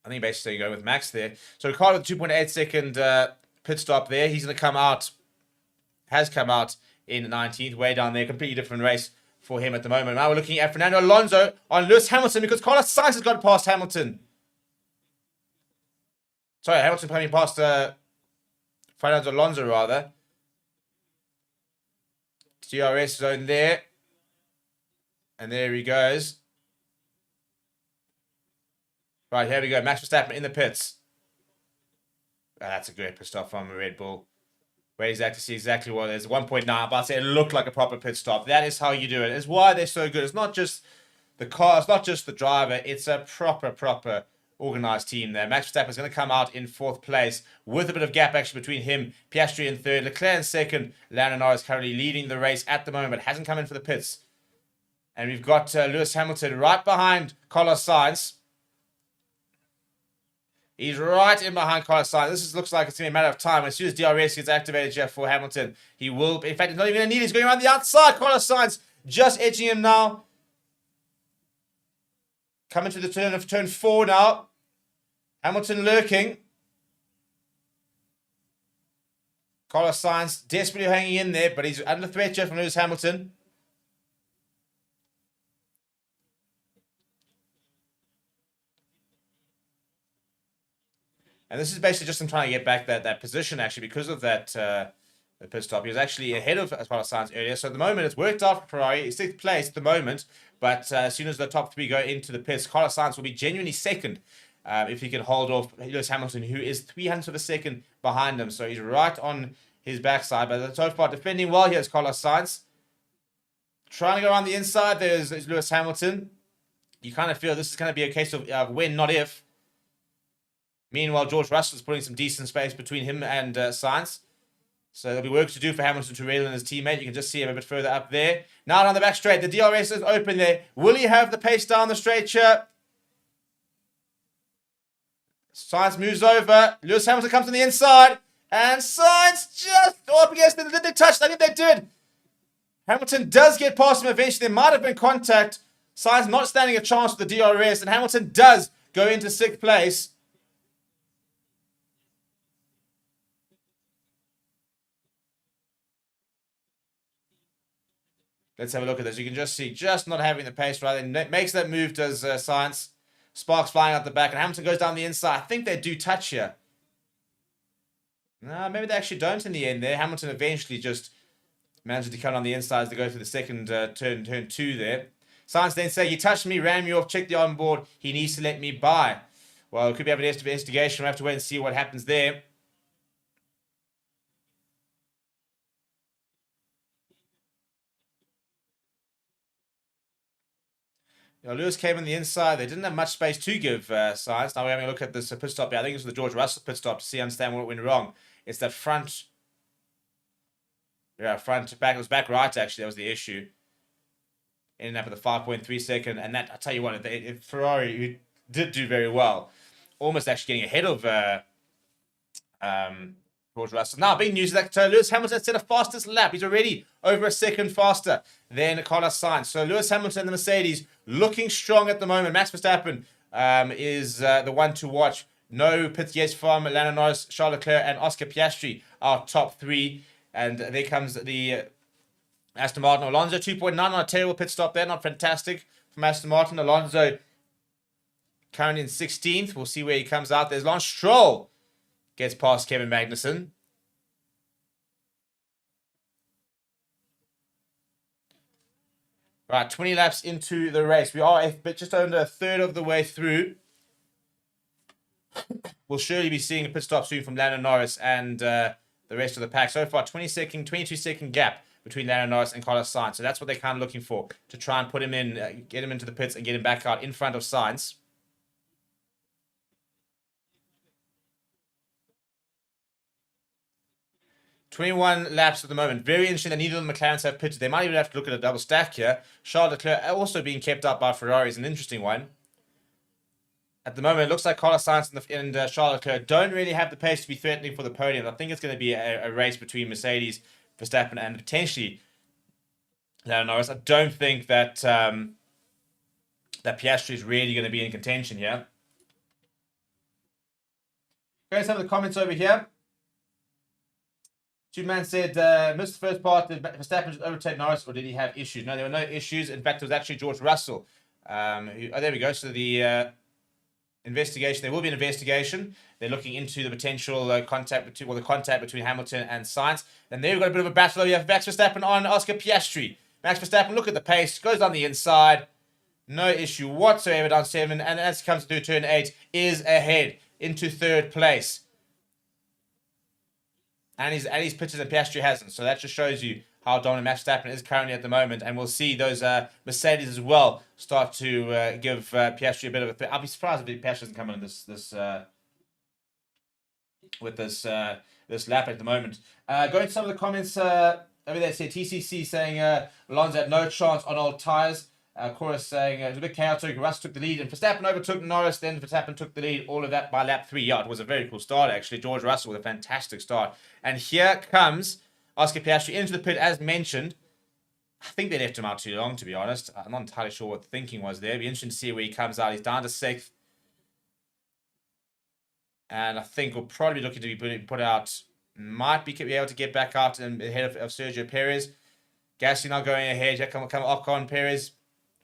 I think basically go with Max there. So Ricardo with 2.8 second pit stop there. He's going to come out, has come out in 19th, way down there. Completely different race for him at the moment. Now we're looking at Fernando Alonso on Lewis Hamilton, because Carlos Sainz has got past Hamilton. Sorry, Hamilton coming past Fernando Alonso rather. DRS zone there. And there he goes. Right, here we go. Max Verstappen in the pits. Oh, that's a great pit stop from Red Bull. Wait exactly, see exactly what it is. 1.9, but I'd say it looked like a proper pit stop. That is how you do it. It's why they're so good. It's not just the car, it's not just the driver. It's a proper organized team there. Max Verstappen is going to come out in 4th place with a bit of gap actually between him, Piastri in 3rd, Leclerc in 2nd. Lando Norris currently leading the race at the moment, hasn't come in for the pits. And we've got Lewis Hamilton right behind Carlos Sainz. He's right in behind Carlos Sainz. This looks like it's going to be a matter of time. As soon as DRS gets activated here for Hamilton, he will. In fact, he's not even going to need it. He's going around the outside. Carlos Sainz just edging him now. Coming to the turn of turn 4 now. Hamilton lurking. Carlos Sainz desperately hanging in there, but he's under threat here from Lewis Hamilton. And this is basically just him trying to get back that position, actually, because of that the pit stop. He was actually ahead of Carlos Sainz earlier. So at the moment, it's worked out for Ferrari. He's 6th place at the moment. But as soon as the top 3 go into the pits, Carlos Sainz will be genuinely second if he can hold off Lewis Hamilton, who is 300th of a second behind him. So he's right on his backside. But so far, defending well here is Carlos Sainz. Trying to go around the inside, there's Lewis Hamilton. You kind of feel this is going to be a case of when, not if. Meanwhile, George Russell's putting some decent space between him and Sainz. So there'll be work to do for Hamilton to reel in his teammate. You can just see him a bit further up there. Now down the back straight. The DRS is open there. Will he have the pace down the straight here? Sainz moves over. Lewis Hamilton comes on the inside. And Sainz just up against them. Did they touch? I think they did. Hamilton does get past him eventually. There might have been contact. Sainz not standing a chance with the DRS. And Hamilton does go into 6th place. Let's have a look at this. You can just see, just not having the pace right. It makes that move, does Sainz. Sparks flying out the back, and Hamilton goes down the inside. I think they do touch here. No, maybe they actually don't in the end there. Hamilton eventually just manages to come on the inside as they go through the second turn 2 there. Sainz then say, he touched me, ran me off, checked the onboard. He needs to let me by. Well, it could be an investigation. We'll have to wait and see what happens there. Lewis came on the inside. They didn't have much space to give Sainz. Now we're having a look at this pit stop here. I think it was the George Russell pit stop to understand what went wrong. It's that front. Yeah, front to back. It was back right, actually. That was the issue. Ended up at the 5.3 second. And that, I tell you what, if Ferrari, who did do very well, almost actually getting ahead of George Russell. Now, big news is that Lewis Hamilton set a fastest lap. He's already over a second faster than Carlos Sainz. So Lewis Hamilton and the Mercedes looking strong at the moment. Max Verstappen is the one to watch. No pits yet from Lando Norris, Charles Leclerc, and Oscar Piastri are top 3. And there comes the Aston Martin. Alonso 2.9 on a terrible pit stop there. Not fantastic from Aston Martin. Alonso currently in 16th. We'll see where he comes out. There's Lance Stroll. Gets past Kevin Magnussen. Right, 20 laps into the race. We are just under a third of the way through. We'll surely be seeing a pit stop soon from Lando Norris and the rest of the pack. So far, 22-second gap between Lando Norris and Carlos Sainz. So that's what they're kind of looking for, to try and put him in, get him into the pits and get him back out in front of Sainz. "21 laps at the moment. Very interesting that neither of the McLarens have pitted. They might even have to look at a double stack here. Charles Leclerc also being kept up by Ferrari is an interesting one. At the moment, it looks like Carlos Sainz and Charles Leclerc don't really have the pace to be threatening for the podium. I think it's going to be a race between Mercedes, Verstappen, and potentially Lando Norris. I don't think that that Piastri is really going to be in contention here. Going to some of the comments over here. Two-Man said, missed the first part. Did Verstappen just overtake Norris, or did he have issues? No, there were no issues. In fact, it was actually George Russell. There we go. So the investigation, there will be an investigation. They're looking into the potential contact between Hamilton and Sainz. And there we've got a bit of a battle. You have Max Verstappen on Oscar Piastri. Max Verstappen, look at the pace, goes on the inside. No issue whatsoever down 7. And as it comes through turn 8, is ahead into 3rd place. And he's pitted and Piastri hasn't. So that just shows you how dominant Max Verstappen is currently at the moment. And we'll see those Mercedes as well start to give Piastri a bit of a... I'll be surprised if Piastri doesn't come in this lap at the moment. Going to some of the comments over there, TCC saying Alonso had no chance on old tyres. Of course, saying it was a bit chaotic. Russ took the lead, and Verstappen overtook Norris. Then Verstappen took the lead. All of that by lap 3. Yeah, it was a very cool start, actually. George Russell with a fantastic start. And here comes Oscar Piastri into the pit, as mentioned. I think they left him out too long, to be honest. I'm not entirely sure what the thinking was there. It'll be interesting to see where he comes out. He's down to 6th. And I think we'll probably be looking to be put out. Might be able to get back out and ahead of Sergio Perez. Gasly now going ahead. Here come Ocon. Perez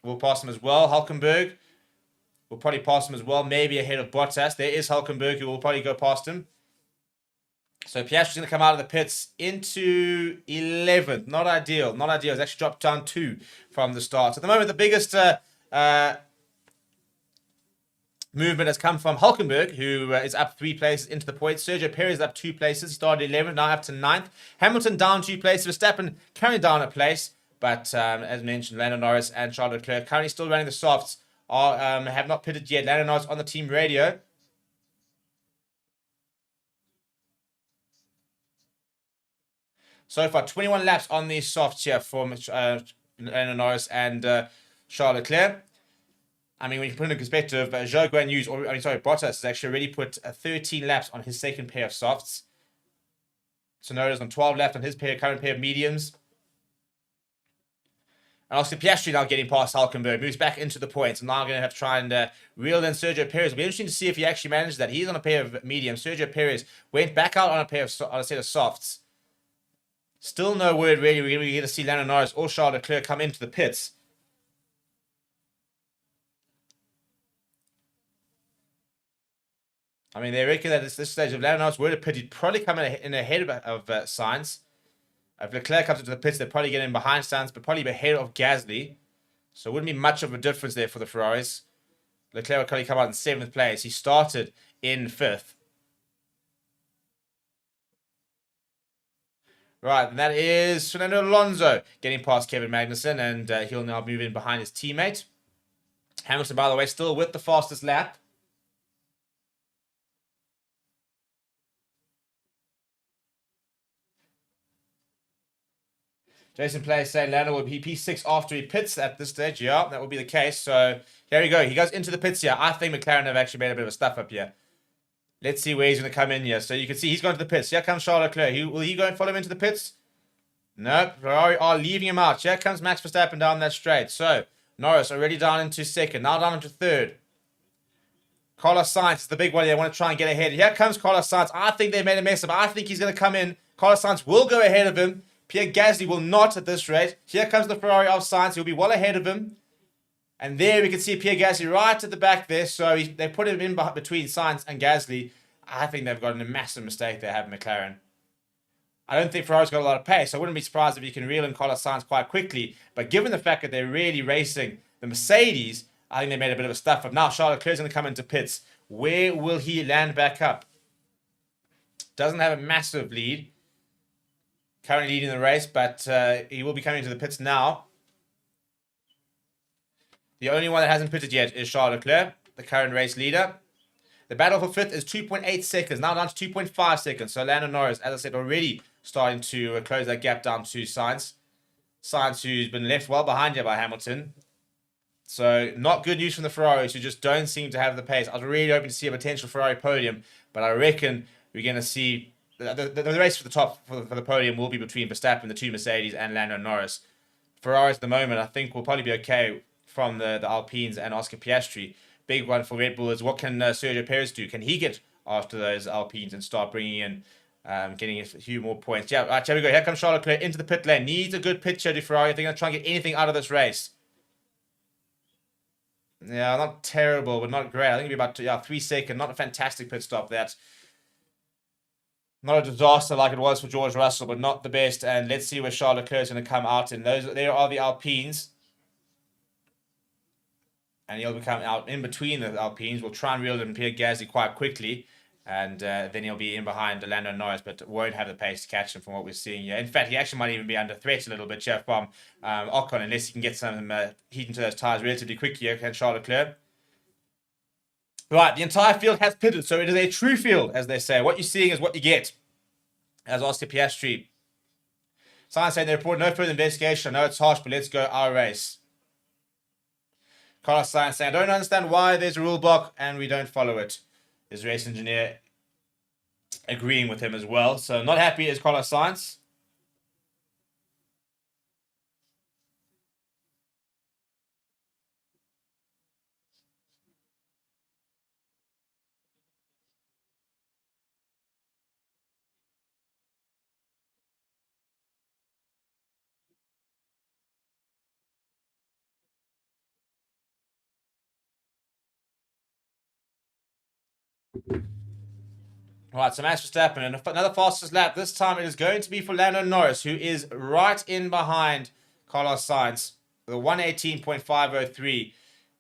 will pass him as well. Hulkenberg will probably pass him as well. Maybe ahead of Bottas. There is Hulkenberg who will probably go past him. So Piastri's going to come out of the pits into 11th. Not ideal. Not ideal. It's actually dropped down 2 from the start. At the moment, the biggest movement has come from Hulkenberg, who is up 3 places into the points. Sergio Perez is up 2 places. He started 11th, now up to 9th. Hamilton down 2 places. Verstappen currently down a place. But as mentioned, Lando Norris and Charles Leclerc currently still running the softs. Have not pitted yet. Lando Norris on the team radio. So far, 21 laps on these softs here for Lando Norris and Charles Leclerc. I mean, when you put it in perspective, Bottas has actually already put 13 laps on his second pair of softs. Tsunoda's on 12 laps on his current pair of mediums. And also Piastri now getting past Hulkenberg, moves back into the points. And now going to have to try and reel in Sergio Perez. It'll be interesting to see if he actually manages that. He's on a pair of mediums. Sergio Perez went back out on a set of softs. Still no word really. We're going to get to see Lando Norris or Charles Leclerc come into the pits. I mean, they reckon that at this stage, if Lando Norris were to pit, he'd probably come in ahead of Sainz. If Leclerc comes into the pits, they'd probably get in behind Sainz, but probably ahead of Gasly. So it wouldn't be much of a difference there for the Ferraris. Leclerc would probably come out in 7th place. He started in 5th. Right, and that is Fernando Alonso getting past Kevin Magnussen, and he'll now move in behind his teammate. Hamilton, by the way, still with the fastest lap. Jason Play saying Lando will be P6 after he pits at this stage. Yeah, that will be the case. So here we go. He goes into the pits here. I think McLaren have actually made a bit of a stuff up here. Let's see where he's going to come in here. So you can see he's going to the pits. Here comes Charles Leclerc. Will he go and follow him into the pits? No, Ferrari are leaving him out. Here comes Max Verstappen down that straight. So Norris already down into 2nd. Now down into 3rd. Carlos Sainz is the big one. They want to try and get ahead. Here comes Carlos Sainz. I think they made a mess of it. I think he's going to come in. Carlos Sainz will go ahead of him. Pierre Gasly will not at this rate. Here comes the Ferrari of Sainz. He'll be well ahead of him. And there we can see Pierre Gasly right at the back there. So they put him in between Sainz and Gasly. I think they've gotten a massive mistake there, having McLaren. I don't think Ferrari's got a lot of pace. I wouldn't be surprised if you can reel in Carlos Sainz quite quickly. But given the fact that they're really racing the Mercedes, I think they made a bit of a stuff up. Now Charles Leclerc's going to come into pits. Where will he land back up? Doesn't have a massive lead. Currently leading the race, but he will be coming into the pits now. The only one that hasn't pitted yet is Charles Leclerc, the current race leader. The battle for 5th is 2.8 seconds, now down to 2.5 seconds. So Lando Norris, as I said, already starting to close that gap down to Sainz. Sainz, who's been left well behind here by Hamilton. So not good news from the Ferraris, who just don't seem to have the pace. I was really hoping to see a potential Ferrari podium, but I reckon we're going to see the race for the top for the podium will be between Verstappen, the 2 Mercedes, and Lando Norris. Ferraris at the moment, I think, will probably be okay from the Alpines and Oscar Piastri. Big one for Red Bull is what can Sergio Perez do? Can he get after those Alpines and start bringing in, getting a few more points? Yeah, right, here we go. Here comes Charles Leclerc into the pit lane. Needs a good pit show to Ferrari. They're going to try and get anything out of this race. Yeah, not terrible, but not great. I think it'll be about 3 seconds. Not a fantastic pit stop. That's not a disaster like it was for George Russell, but not the best. And let's see where Charles Leclerc is going to come out in. There are the Alpines. And he'll come out in between the Alpines. We'll try and reel in Pierre Gasly quite quickly. And then he'll be in behind Lando Norris, but won't have the pace to catch him from what we're seeing here. In fact, he actually might even be under threat a little bit, Jeff, from Ocon, unless he can get some heat into those tyres relatively quickly here, can Charles Leclerc. Right, the entire field has pitted, so it is a true field, as they say. What you're seeing is what you get. As Oscar Piastri. Someone saying they report no further investigation. I know it's harsh, but let's go our race. Carlos Sainz saying, I don't understand why there's a rule block and we don't follow it. His race engineer agreeing with him as well. So not happy is Carlos Sainz. All right, so Max Verstappen, and another fastest lap. This time it is going to be for Lando Norris, who is right in behind Carlos Sainz, the 118.503,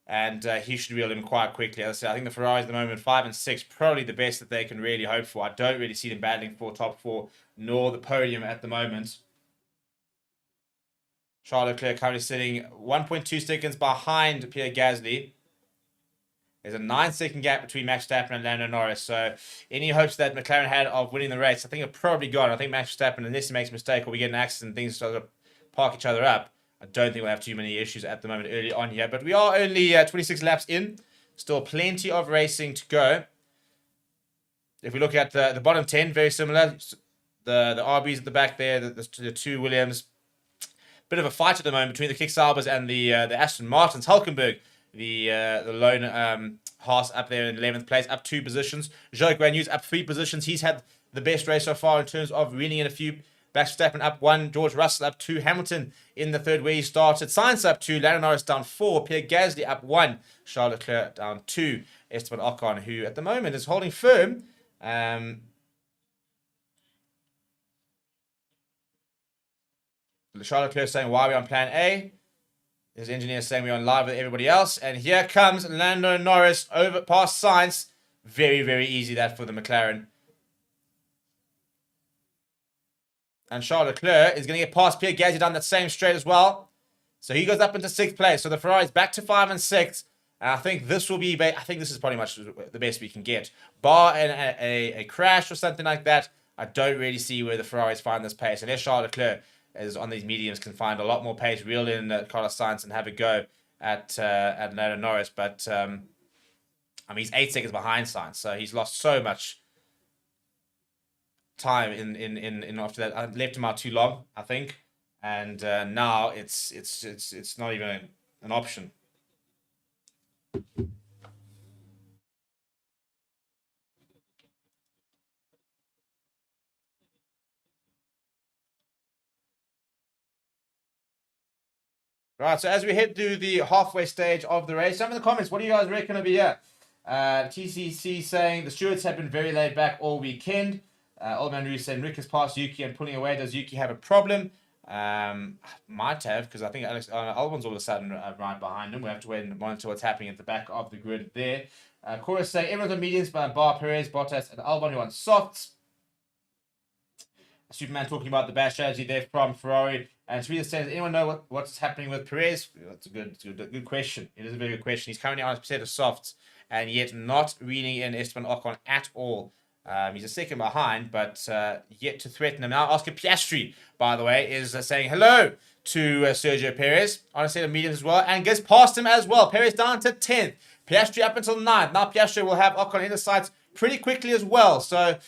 and he should reel in quite quickly. As I said, I think the Ferraris at the moment, 5 and 6, probably the best that they can really hope for. I don't really see them battling for top 4, nor the podium at the moment. Charles Leclerc currently sitting 1.2 seconds behind Pierre Gasly. There's a 9-second gap between Max Verstappen and Lando Norris. So any hopes that McLaren had of winning the race, I think are probably gone. I think Max Verstappen, unless he makes a mistake or we get an accident, things start to park each other up, I don't think we'll have too many issues at the moment early on here. But we are only 26 laps in. Still plenty of racing to go. If we look at the bottom 10, very similar. The RBs at the back there, the two Williams. Bit of a fight at the moment between the Kick Saubers and the Aston Martins. Hulkenberg, the lone Haas up there in 11th place, up 2 positions. Jacques Villeneuve up 3 positions. He's had the best race so far in terms of reeling in a few. Max Verstappen up 1, George Russell up 2, Hamilton in the third where he started. Sainz up 2, Lando Norris down 4, Pierre Gasly up 1, Charles Leclerc down 2, Esteban Ocon, who at the moment is holding firm. Charles Leclerc saying, why are we on plan A? His engineer saying we're on live with everybody else. And here comes Lando Norris over past Sainz. Very, very easy that for the McLaren. And Charles Leclerc is going to get past Pierre Gasly down that same straight as well. So he goes up into 6th place. So the Ferrari's back to 5 and 6. And I think this will be, I think this is pretty much the best we can get. Bar a crash or something like that, I don't really see where the Ferraris find this pace. Unless Charles Leclerc is on these mediums can find a lot more pace, reel in Carlos Sainz and have a go at Lando Norris. But, I mean, he's 8 seconds behind Sainz. So he's lost so much time in after that. I left him out too long, I think, and now it's not even an option. Right, so as we head to the halfway stage of the race, some of the comments, what do you guys reckon will be here? TCC saying the stewards have been very laid back all weekend. Old Man Roo saying Rick has passed Yuki and pulling away. Does Yuki have a problem? Might have, because I think Alex Albon's all of a sudden right behind him. We have to wait and monitor what's happening at the back of the grid there. Chorus saying everyone's on mediums, but Bar, Perez, Bottas, and Albon who on softs. Superman talking about the bad strategy there from Ferrari. And Teresa says, anyone know what's happening with Perez? That's a good question. It is a very good question. He's currently on a set of softs and yet not reading in Esteban Ocon at all. He's a second behind, but yet to threaten him. Now, Oscar Piastri, by the way, is saying hello to Sergio Perez on a set of mediums as well and gets past him as well. Perez down to 10th. Piastri up until 9th. Now Piastri will have Ocon in the sights pretty quickly as well. So,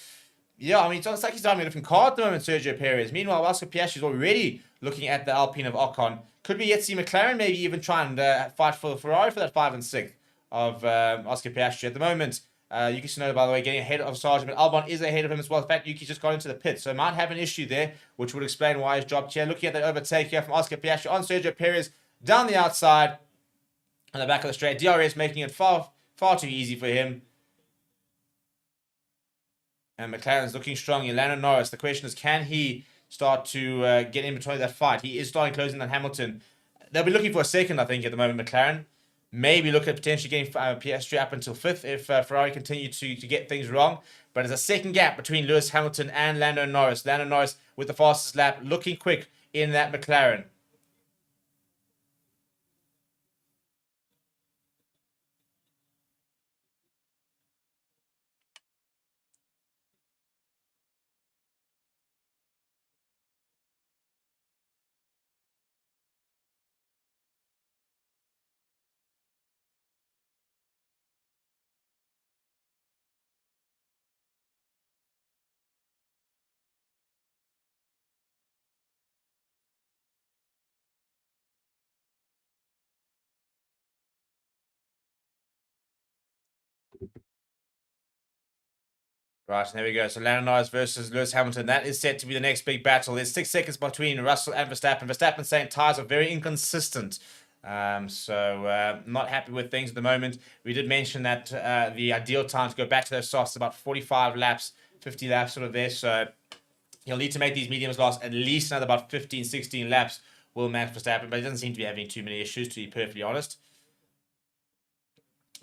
yeah, I mean, it's like he's driving a different car at the moment, Sergio Perez. Meanwhile, Oscar Piastri is already looking at the Alpine of Ocon. Could we yet see McLaren maybe even try and fight for Ferrari for that 5 and 6 of Oscar Piastri at the moment? Yuki Tsunoda, by the way, getting ahead of Sargent, but Albon is ahead of him as well. In fact, Yuki just got into the pit, so might have an issue there, which would explain why he's dropped here. Looking at that overtake here from Oscar Piastri on Sergio Perez down the outside on the back of the straight. DRS making it far too easy for him. And McLaren's looking strong. Lando Norris, the question is, can he start to get in between that fight? He is starting closing on Hamilton. They'll be looking for a second, I think, at the moment, McLaren. Maybe look at potentially getting Piastri up until 5th if Ferrari continue to get things wrong. But there's a second gap between Lewis Hamilton and Lando Norris. Lando Norris with the fastest lap, looking quick in that McLaren. Right, and there we go. So Lando Norris versus Lewis Hamilton. That is set to be the next big battle. There's 6 seconds between Russell and Verstappen. Verstappen saying tires are very inconsistent. Not happy with things at the moment. We did mention that the ideal time to go back to those softs is about 45 laps, 50 laps sort of there. So he'll need to make these mediums last at least another about 15, 16 laps, will Max Verstappen. But he doesn't seem to be having too many issues, to be perfectly honest.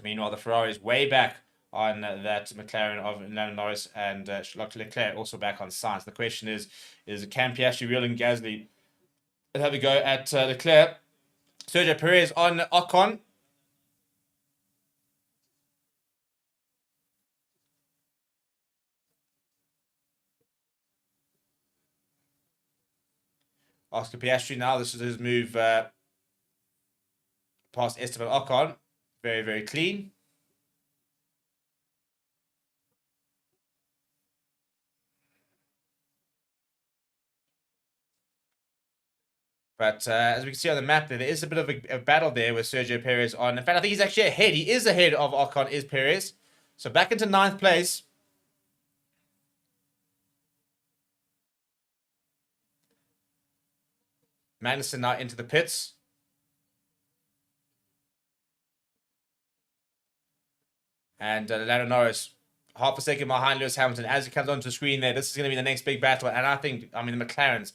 Meanwhile, the Ferrari is way back on that McLaren of Lando Norris, and Leclerc also back on Sainz. The question is can Piastri, Real and Gasly have a go at Leclerc? Sergio Perez on Ocon. Oscar Piastri now. This is his move past Esteban Ocon. Very, very clean. But as we can see on the map there is a bit of a battle there with Sergio Perez on. In fact, I think he's actually ahead. He is ahead of Ocon, is Perez. So back into 9th place. Magnussen now into the pits. And Lando Norris, half a second behind Lewis Hamilton. As he comes onto the screen there, this is going to be the next big battle. And I think, the McLarens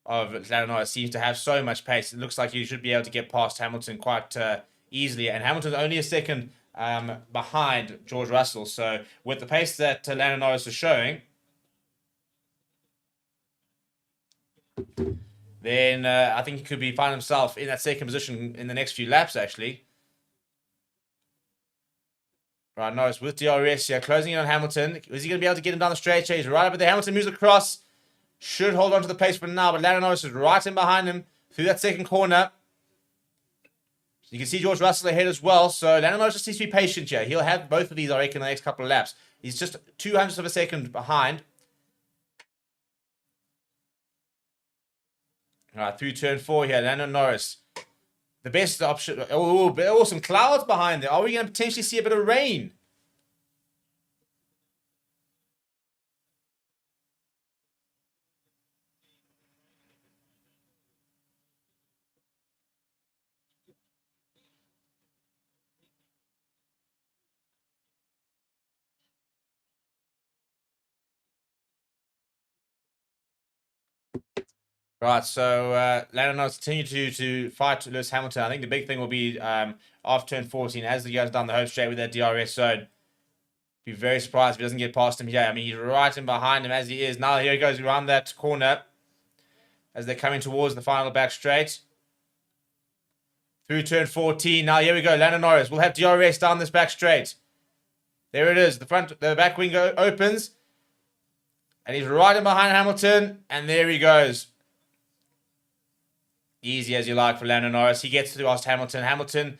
of Lando Norris seems to have so much pace. It looks like he should be able to get past Hamilton quite easily. And Hamilton's only a second behind George Russell. So with the pace that Lando Norris is showing, then I think he could find himself in that second position in the next few laps, actually. Right, Norris with DRS here, closing in on Hamilton. Is he going to be able to get him down the straight? He's right up at the Hamilton moves across. Should hold on to the pace for now, but Lando Norris is right in behind him through that second corner. You can see George Russell ahead as well, so Lando Norris just needs to be patient here. He'll have both of these, I reckon, in the next couple of laps. He's just 200ths of a second behind. All right, through turn 4 here, Lando Norris. The best option. Oh, some clouds behind there. Are we going to potentially see a bit of rain? Right, so Lando Norris continue to fight Lewis Hamilton. I think the big thing will be after turn 14, as he goes down the home straight with that DRS zone. Be very surprised if he doesn't get past him here. He's right in behind him as he is. Now here he goes around that corner as they're coming towards the final back straight. Through turn 14. Now here we go. Lando Norris will have DRS down this back straight. There it is. The back wing opens. And he's right in behind Hamilton. And there he goes. Easy as you like for Lando Norris. He gets to past Hamilton. Hamilton,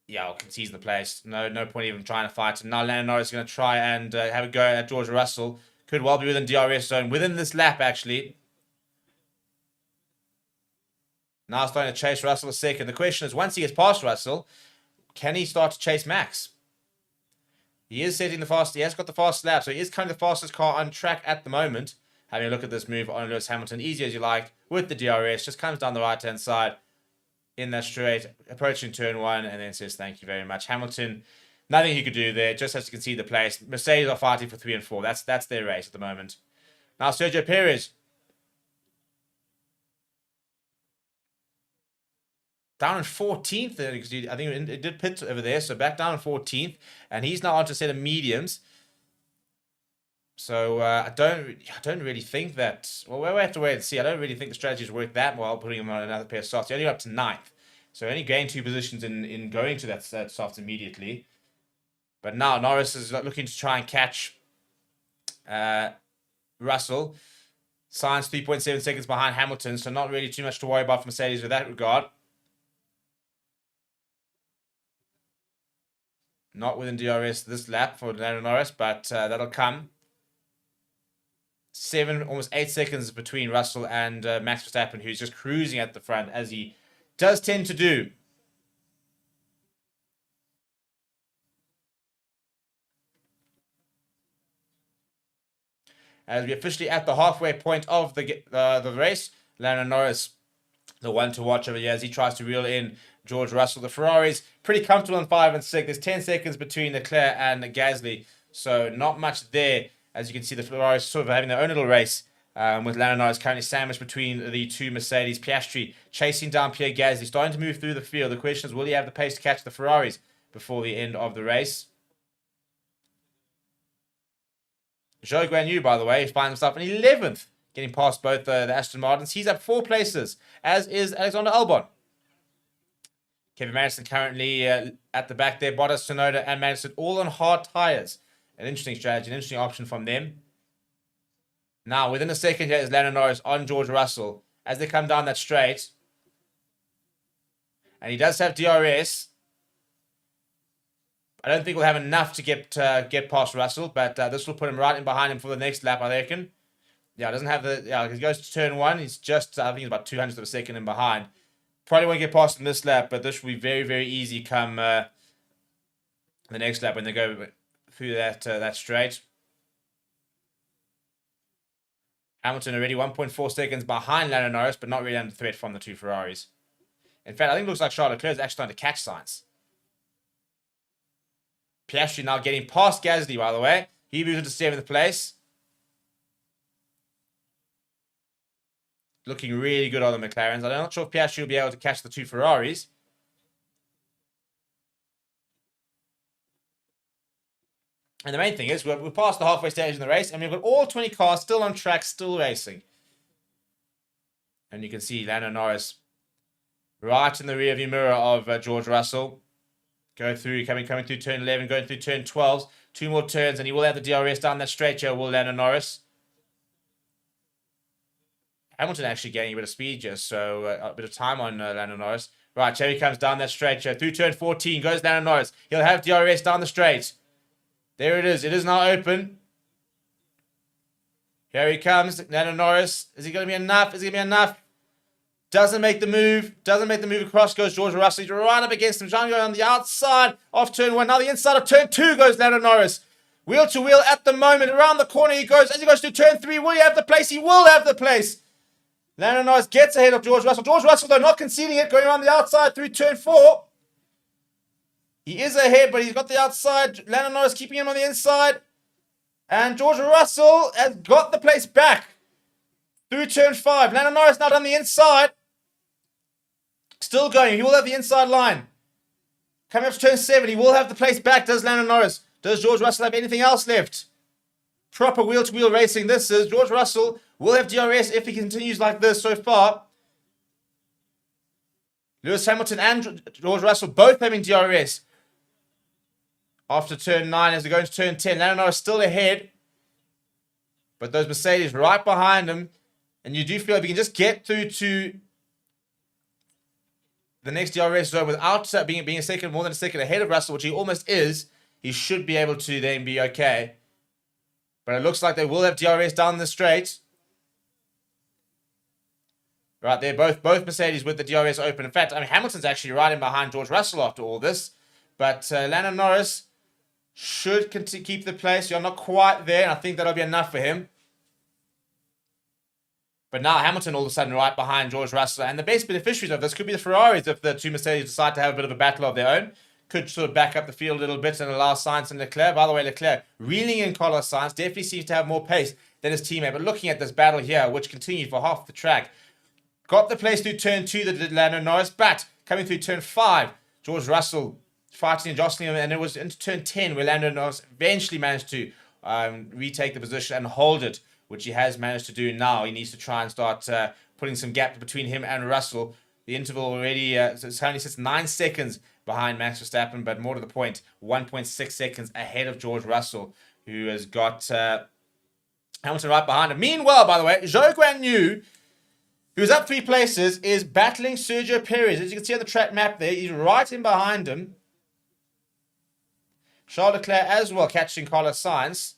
concedes the place. No point even trying to fight him. Now Lando Norris is going to try and have a go at George Russell. Could well be within DRS zone. Within this lap, actually. Now starting to chase Russell a second. The question is, once he gets past Russell, can he start to chase Max? He is setting the fast. He has got the fast lap, so he is kind of the fastest car on track at the moment. Having a look at this move on Lewis Hamilton, easy as you like, with the DRS, just comes down the right-hand side in that straight, approaching turn 1, and then says thank you very much. Hamilton, nothing he could do there, just has to concede the place. Mercedes are fighting for 3 and 4. That's their race at the moment. Now Sergio Perez. Down in 14th, I think it did pit over there, so back down in 14th, and he's now on to a set of mediums. So I don't really think that. Well, we'll have to wait and see. I don't really think the strategy's worked that well, putting him on another pair of softs. He only got up to 9th, so only gained 2 positions in going to that soft immediately. But now Norris is looking to try and catch Russell. Sainz 3.7 seconds behind Hamilton, so not really too much to worry about for Mercedes with that regard. Not within DRS this lap for Lando Norris, but that'll come. 7, almost 8 seconds between Russell and Max Verstappen, who's just cruising at the front, as he does tend to do. as we're officially at the halfway point of the race. Lando Norris, the one to watch over here as he tries to reel in George Russell. The Ferraris pretty comfortable in 5 and 6. There's 10 seconds between Leclerc and Gasly, so not much there. As you can see, the Ferraris sort of having their own little race, with Lando Norris currently sandwiched between the two Mercedes. Piastri chasing down Pierre Gasly, starting to move through the field. The question is, will he have the pace to catch the Ferraris before the end of the race? Zhou Guanyu, by the way, finds himself in 11th, getting past both the Aston Martins. He's up 4 places, as is Alexander Albon. Kevin Magnussen currently at the back there. Bottas, Tsunoda, and Magnussen all on hard tyres. An interesting strategy, an interesting option from them. Now, within a second here is Lando Norris on George Russell as they come down that straight. And he does have DRS. I don't think we'll have enough to get past Russell, but this will put him right in behind him for the next lap, I reckon. Yeah, doesn't have the... Yeah, he goes to turn 1. He's just, I think he's about 200th of a second in behind. Probably won't get past him this lap, but this will be very, very easy come the next lap when they go through that straight. Hamilton already 1.4 seconds behind Lando Norris, but not really under threat from the two Ferraris. In fact, I think it looks like Charles Leclerc is actually starting to catch signs. Piastri now getting past Gasly, by the way. He moves into 7th place. Looking really good on the McLarens. I'm not sure if Piastri will be able to catch the two Ferraris. And the main thing is, we're past the halfway stage in the race, and we've got all 20 cars still on track, still racing. And you can see Lando Norris right in the rearview mirror of George Russell. Coming through turn 11, going through turn 12. 2 more turns, and he will have the DRS down that straight here, will Lando Norris. Hamilton actually gaining a bit of speed just, so a bit of time on Lando Norris. Right, here he comes down that straight here. Through turn 14, goes Lando Norris. He'll have DRS down the straight. There it is. It is now open. Here he comes, Lando Norris. Is he going to be enough? Is he going to be enough? Doesn't make the move. Doesn't make the move across. Goes George Russell. He's right up against him. Trying to go on the outside of turn 1. Now the inside of turn 2 goes Lando Norris. Wheel to wheel at the moment. Around the corner he goes. As he goes to turn 3, will he have the place? He will have the place. Lando Norris gets ahead of George Russell. George Russell, though, not conceding it. Going around the outside through turn 4. He is ahead, but he's got the outside. Lando Norris keeping him on the inside. And George Russell has got the place back through turn 5. Lando Norris now on the inside. Still going. He will have the inside line. Coming up to turn 7. He will have the place back. Does Lando Norris? Does George Russell have anything else left? Proper wheel-to-wheel racing. This is George Russell will have DRS if he continues like this so far. Lewis Hamilton and George Russell both having DRS. After turn 9 as they go into turn 10. Lando Norris still ahead. But those Mercedes right behind him. And you do feel if you can just get through to the next DRS zone without being a second, more than a second ahead of Russell, which he almost is, he should be able to then be okay. But it looks like they will have DRS down the straight. Right there, both Mercedes with the DRS open. In fact, I mean, Hamilton's actually right in behind George Russell after all this. But Lando Norris should keep the place. You're not quite there, and I think that'll be enough for him. But now Hamilton all of a sudden right behind George Russell. And the best beneficiaries of this could be the Ferraris if the two Mercedes decide to have a bit of a battle of their own. Could sort of back up the field a little bit and allow Sainz and Leclerc. By the way, Leclerc reeling in Carlos Sainz definitely seems to have more pace than his teammate. But looking at this battle here, which continued for half the track, got the place through turn 2 that did Lando Norris. But coming through turn 5, George Russell fighting and jostling him. And it was into turn 10 where Lando Norris eventually managed to retake the position and hold it, which he has managed to do now. He needs to try and start putting some gap between him and Russell. The interval already only sits 9 seconds behind Max Verstappen, but more to the point, 1.6 seconds ahead of George Russell, who has got Hamilton right behind him. Meanwhile, by the way, Zhou Guanyu, who's up 3 places, is battling Sergio Perez. As you can see on the track map there, he's right in behind him. Charles Leclerc as well, catching Carlos Sainz.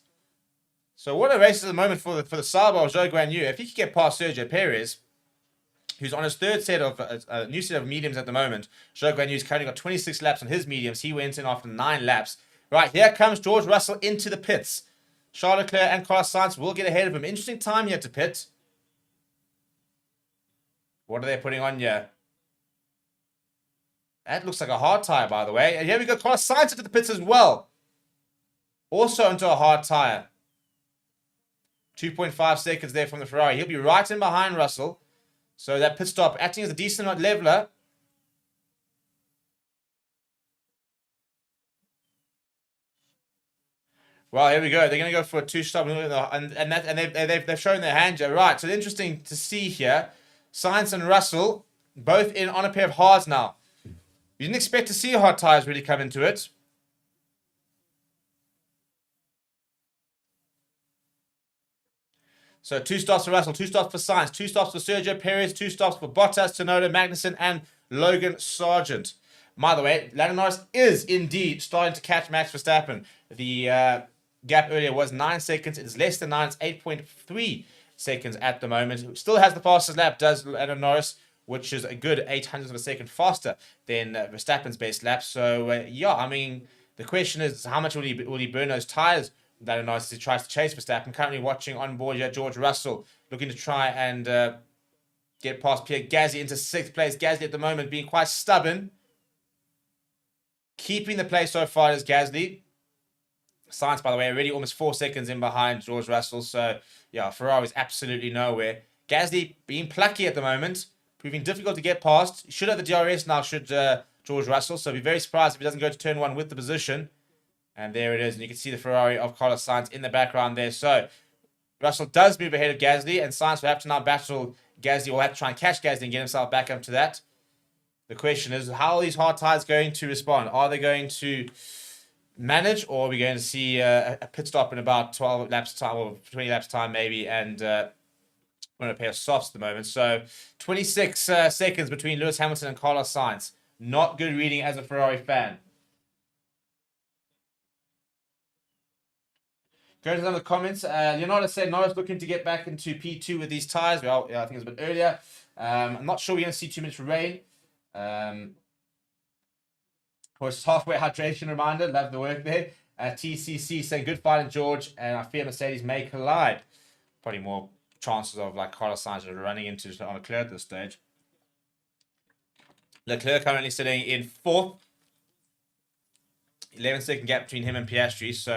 So what a race at the moment for the Sabo of Zhou Guanyu. If he could get past Sergio Perez, who's on his third set of a new set of mediums at the moment. Zhou Guanyu's currently got 26 laps on his mediums. He went in after 9 laps. Right, here comes George Russell into the pits. Charles Leclerc and Carlos Sainz will get ahead of him. Interesting time here to pit. What are they putting on here? That looks like a hard tire, by the way. And here we go. Carlos Sainz into the pits as well. Also into a hard tire. 2.5 seconds there from the Ferrari. He'll be right in behind Russell. So that pit stop acting as a decent leveler. Well, here we go. They're going to go for a two-stop, and they've shown their hand here. Right, so interesting to see here. Sainz and Russell both in on a pair of hards now. You didn't expect to see hard tires really come into it. So 2 stops for Russell, 2 stops for Sainz, 2 stops for Sergio Perez, 2 stops for Bottas, Tsunoda, Magnussen, and Logan Sargent. By the way, Lando Norris is indeed starting to catch Max Verstappen. The gap earlier was 9 seconds. It is less than 9. It's 8.3 seconds at the moment. Still has the fastest lap, does Lando Norris, which is a good 800th of a second faster than Verstappen's best lap. So, yeah, I mean, the question is how much will he burn those tires? Lando Norris as he tries to chase Verstappen. Currently watching on board here, George Russell looking to try and get past Pierre Gasly into 6th place. Gasly at the moment being quite stubborn. Keeping the place so far is Gasly. Sainz, by the way, already almost 4 seconds in behind George Russell. So, yeah, Ferrari's absolutely nowhere. Gasly being plucky at the moment. Proving difficult to get past. Should have the DRS now, should George Russell. So, be very surprised if he doesn't go to turn 1 with the position. And there it is. And you can see the Ferrari of Carlos Sainz in the background there. So, Russell does move ahead of Gasly. And Sainz will have to now battle Gasly. Will have to try and catch Gasly and get himself back up to that. The question is, how are these hard tires going to respond? Are they going to manage, or are we going to see a pit stop in about 12 laps time, or 20 laps time maybe, and on a pair of softs at the moment? So 26 seconds between Lewis Hamilton and Carlos Sainz. Not good reading as a Ferrari fan. Go to some of the comments. Leonardo said Norris looking to get back into P2 with these tires. Well, yeah, I think it was a bit earlier. I'm not sure we're going to see too much rain. Of course, halfway hydration reminder. Love the work there. TCC saying good fight in George, and I fear Mercedes may collide. Probably more chances of like Carlos Sainz running into Leclerc at this stage. Leclerc currently sitting in 4th. 11-second gap between him and Piastri. So,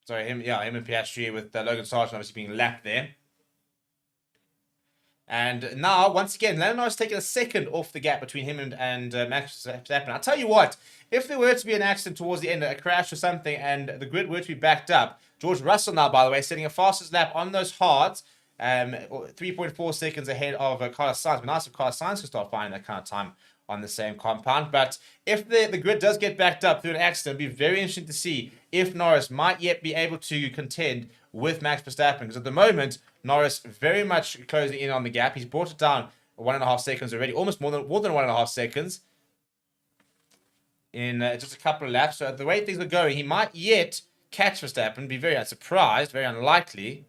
him and Piastri with Logan Sargent obviously being lapped there. And now, once again, Lando Norris taking a second off the gap between him and Max Verstappen. I'll tell you what, if there were to be an accident towards the end, a crash or something, and the grid were to be backed up, George Russell now, by the way, setting a fastest lap on those hards, 3.4 seconds ahead of Carlos Sainz. But nice if Carlos Sainz could start finding that kind of time on the same compound. But if the grid does get backed up through an accident, it'll be very interesting to see if Norris might yet be able to contend with Max Verstappen. Because at the moment, Norris very much closing in on the gap. He's brought it down 1.5 seconds already, almost more than 1.5 seconds in just a couple of laps. So the way things are going, he might yet catch Verstappen. Be very surprised, very unlikely.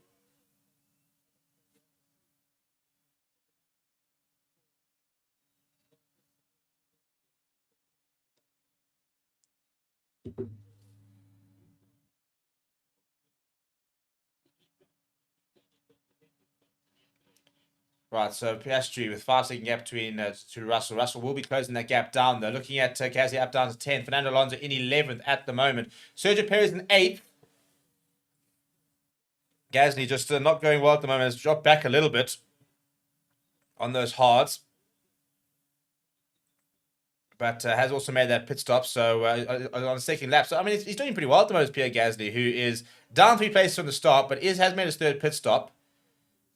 Right, so Piastri with 5-second gap between to Russell. Russell will be closing that gap down, though. Looking at Gasly up down to 10th. Fernando Alonso in 11th at the moment. Sergio Perez in 8th. Gasly just not going well at the moment. Has dropped back a little bit on those hards. But has also made that pit stop, so on the second lap. So, I mean, he's doing pretty well at the moment, Pierre Gasly, who is down 3 places from the start, but has made his 3rd pit stop.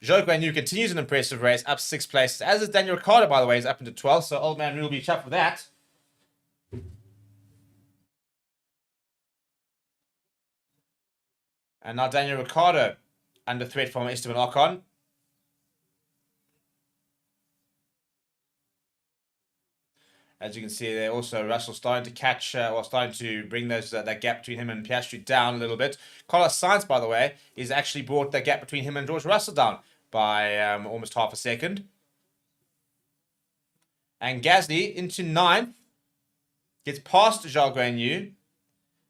Zhou Guanyu continues an impressive race, up 6 places. As is Daniel Ricciardo, by the way, is up into 12th, so old man will be chuffed with that. And now Daniel Ricciardo under threat from Esteban Ocon. As you can see there, also Russell starting to catch, or starting to bring those that gap between him and Piastri down a little bit. Carlos Sainz, by the way, is actually brought that gap between him and George Russell down by almost half a second. And Gasly into 9th, gets past Zhou Guanyu,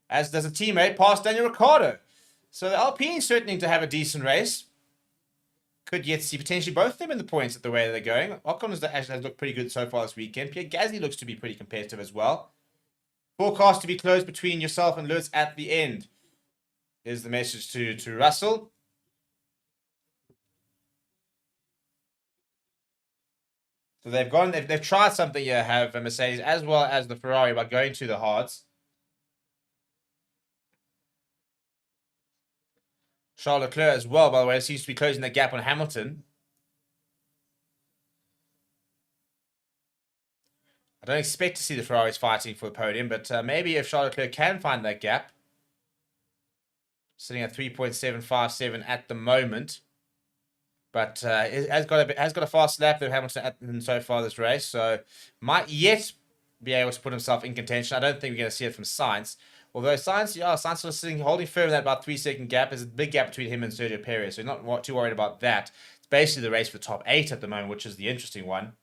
as does a teammate past Daniel Ricciardo. So the Alpine certainly to have a decent race. Could yet see potentially both of them in the points at the way they're going. Ocon has looked pretty good so far this weekend. Pierre Gasly looks to be pretty competitive as well. Forecast to be close between yourself and Lewis at the end is the message to Russell. So they've tried something here, have Mercedes as well as the Ferrari by going to the hards. Charles Leclerc as well, by the way, seems to be closing the gap on Hamilton. I don't expect to see the Ferraris fighting for the podium, but maybe if Charles Leclerc can find that gap. Sitting at 3.757 at the moment. But it has got a fast lap than Hamilton so far this race, so might yet be able to put himself in contention. I don't think we're going to see it from Sainz. Although Sainz was holding firm in that about 3-second gap. There's a big gap between him and Sergio Perez, so he's not too worried about that. It's basically the race for the top 8 at the moment, which is the interesting one.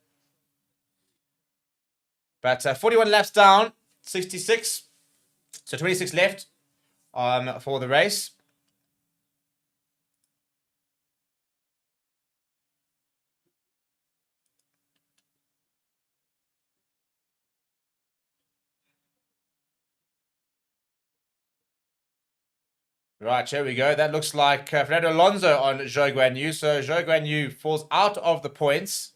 But 41 laps down, 66. So 26 left for the race. Right, here we go. That looks like Fernando Alonso on Zhou Guanyu. So Zhou Guanyu falls out of the points.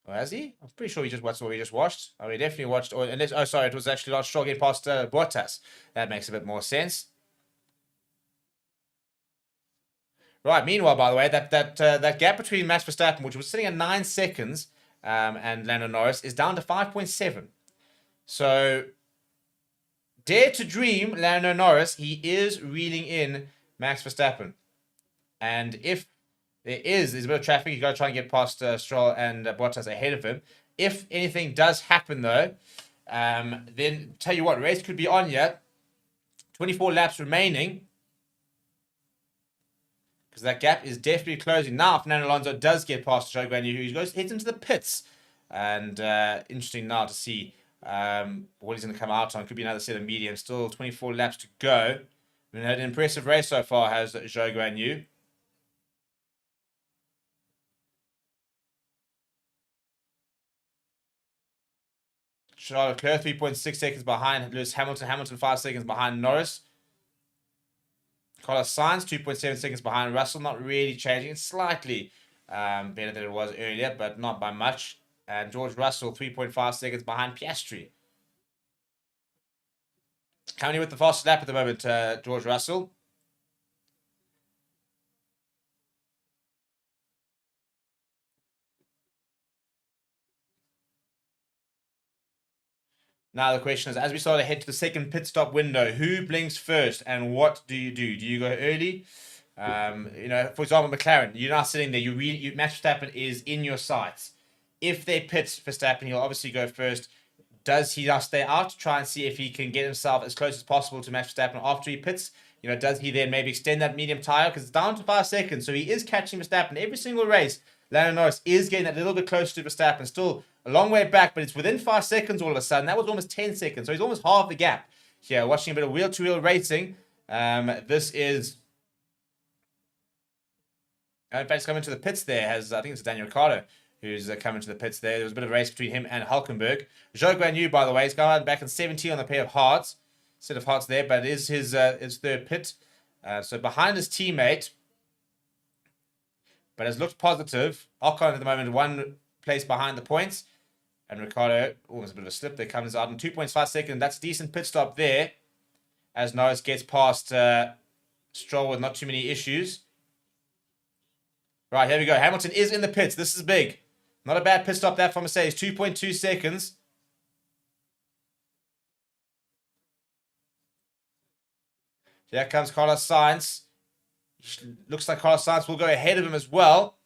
Oh, has he? I'm pretty sure he just watched what we just watched. Oh, he definitely watched. Oh, sorry, it was actually Lance Stroll getting past Bottas. That makes a bit more sense. Right. Meanwhile, by the way, that gap between Max Verstappen, which was sitting at 9 seconds, and Lando Norris, is down to 5.7. So, dare to dream, Lando Norris, he is reeling in Max Verstappen, and if there's a bit of traffic, you got to try and get past Stroll and Bottas ahead of him. If anything does happen, though, then tell you what, race could be on yet. 24 laps remaining. Because that gap is definitely closing. Now, Fernando Alonso does get past Zhou Guanyu, who heads into the pits. And interesting now to see what he's going to come out on. Could be another set of medium. Still 24 laps to go. We've had an impressive race so far, has Zhou Guanyu. Charles Leclerc, 3.6 seconds behind Lewis Hamilton. Hamilton, 5 seconds behind Norris. Carlos Sainz, 2.7 seconds behind Russell. Not really changing. It's slightly better than it was earlier, but not by much. And George Russell, 3.5 seconds behind Piastri. Coming with the fastest lap at the moment, George Russell. Now the question is, as we start to head to the second pit stop window, who blinks first and what do you do? Do you go early? For example, McLaren, you're not sitting there. Max Verstappen is in your sights. If they pit Verstappen, he'll obviously go first. Does he now stay out to try and see if he can get himself as close as possible to Max Verstappen after he pits? Does he then maybe extend that medium tire? Because it's down to 5 seconds, so he is catching Verstappen every single race. Lando Norris is getting that little bit closer to Verstappen. Still a long way back, but it's within 5 seconds all of a sudden. That was almost 10 seconds, so he's almost half the gap. Here, watching a bit of wheel-to-wheel racing. This is... In fact, he's coming to the pits there. I think it's Daniel Ricciardo who's coming to the pits there. There was a bit of a race between him and Hülkenberg. Zhou Guanyu, by the way, he's gone back in 17 on the pair of hards. Set of hards there, but it is his third pit. So behind his teammate... But has looked positive. Ocon at the moment, 1 place behind the points. And Ricciardo, almost a bit of a slip there, comes out in 2.5 seconds. That's a decent pit stop there. As Norris gets past Stroll with not too many issues. Right, here we go. Hamilton is in the pits. This is big. Not a bad pit stop there for Mercedes. 2.2 seconds. Here comes Carlos Sainz. Looks like Carlos Sainz will go ahead of him as well.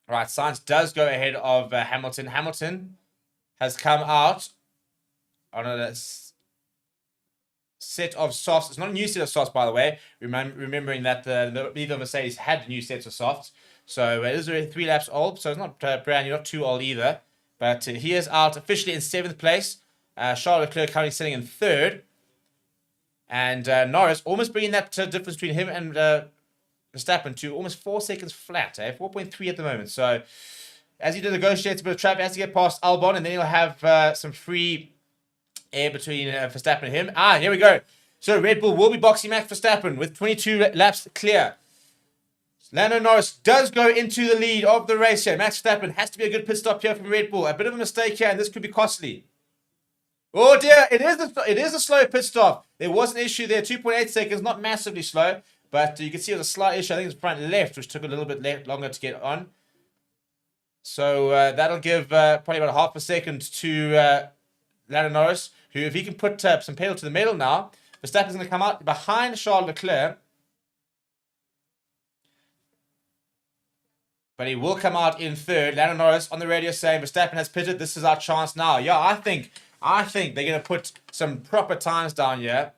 Right, Sainz does go ahead of Hamilton. Hamilton has come out on a set of softs. It's not a new set of softs, by the way. Remembering that neither Mercedes had new sets of softs. So it is already 3 laps old, so it's not brand new, not too old either. But he is out officially in 7th place. Charles Leclerc currently sitting in 3rd. And Norris almost bringing that difference between him and Verstappen to almost 4 seconds flat. 4.3 at the moment. So as he negotiates a bit of traffic, as he get past Albon, and then he'll have some free air between Verstappen and him. Here we go. So Red Bull will be boxing Max Verstappen with 22 laps clear. Lando Norris does go into the lead of the race here. Max Verstappen has to be a good pit stop here from Red Bull. A bit of a mistake here, and this could be costly. Oh dear, it is a slow pit stop. There was an issue there, 2.8 seconds, not massively slow, but you can see it was a slight issue. I think it's front left, which took a little bit longer to get on. So that'll give probably about half a second to Lando Norris, who, if he can put some pedal to the metal now, Verstappen's going to come out behind Charles Leclerc. But he will come out in 3rd. Lando Norris on the radio saying Verstappen has pitted. This is our chance now. Yeah, I think they're going to put some proper times down here.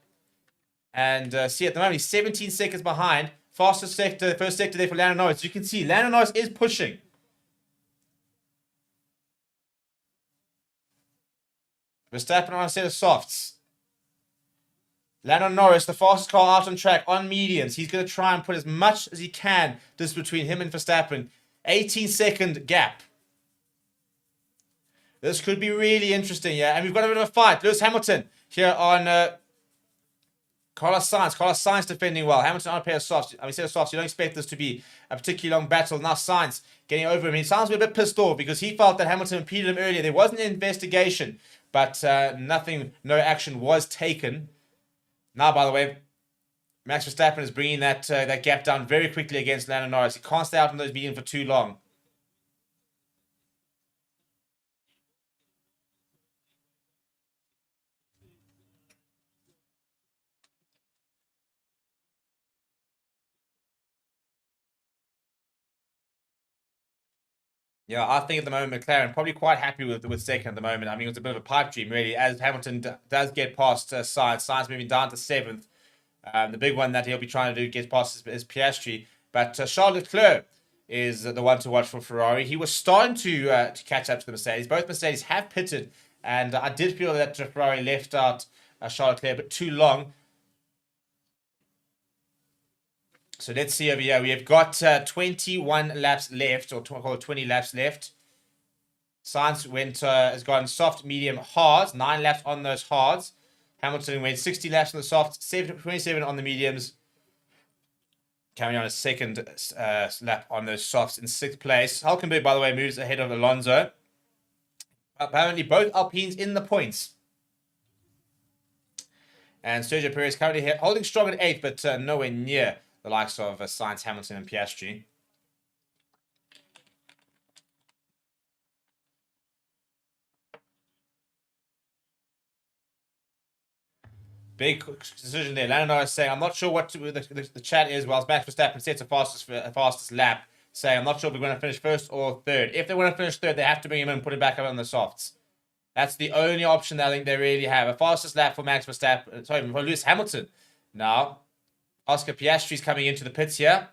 And see, at the moment, he's 17 seconds behind. Fastest sector, first sector there for Lando Norris. You can see Lando Norris is pushing. Verstappen on a set of softs. Lando Norris, the fastest car out on track, on mediums. He's going to try and put as much as he can just between him and Verstappen. 18-second gap. This could be really interesting, yeah. And we've got a bit of a fight. Lewis Hamilton here on Carlos Sainz. Carlos Sainz defending well. Hamilton on a pair of softs. I mean, set of softs. You don't expect this to be a particularly long battle. Now Sainz getting over him. He sounds a bit pissed off because he felt that Hamilton impeded him earlier. There wasn't an investigation, but no action was taken. Now, by the way, Max Verstappen is bringing that gap down very quickly against Lando Norris. He can't stay out in those mediums for too long. Yeah, I think at the moment McLaren probably quite happy with second at the moment. I mean, it's a bit of a pipe dream, really, as Hamilton does get past Sainz. Sainz moving down to 7th. The big one that he'll be trying to do get past is Piastri. But Charles Leclerc is the one to watch for Ferrari. He was starting to catch up to the Mercedes. Both Mercedes have pitted, and I did feel that Ferrari left out Charles Leclerc a bit too long. So let's see over here. We have got 21 laps left, or call it 20 laps left. Sainz has gone soft, medium, hards. 9 laps on those hards. Hamilton went 60 laps on the softs, 27 on the mediums. Carrying on a second lap on those softs in 6th place. Hülkenberg, by the way, moves ahead of Alonso. Apparently, both Alpines in the points. And Sergio Perez currently holding strong at 8th, but nowhere near the likes of Sainz, Hamilton, and Piastri. Big decision there. Lando Norris saying, I'm not sure what the chat is, whilst Max Verstappen sets a fastest lap, saying, I'm not sure if we're going to finish 1st or 3rd. If they want to finish 3rd, they have to bring him in and put him back up on the softs. That's the only option that I think they really have. A fastest lap for Max Verstappen, sorry, for Lewis Hamilton. Now, Oscar Piastri's coming into the pits here.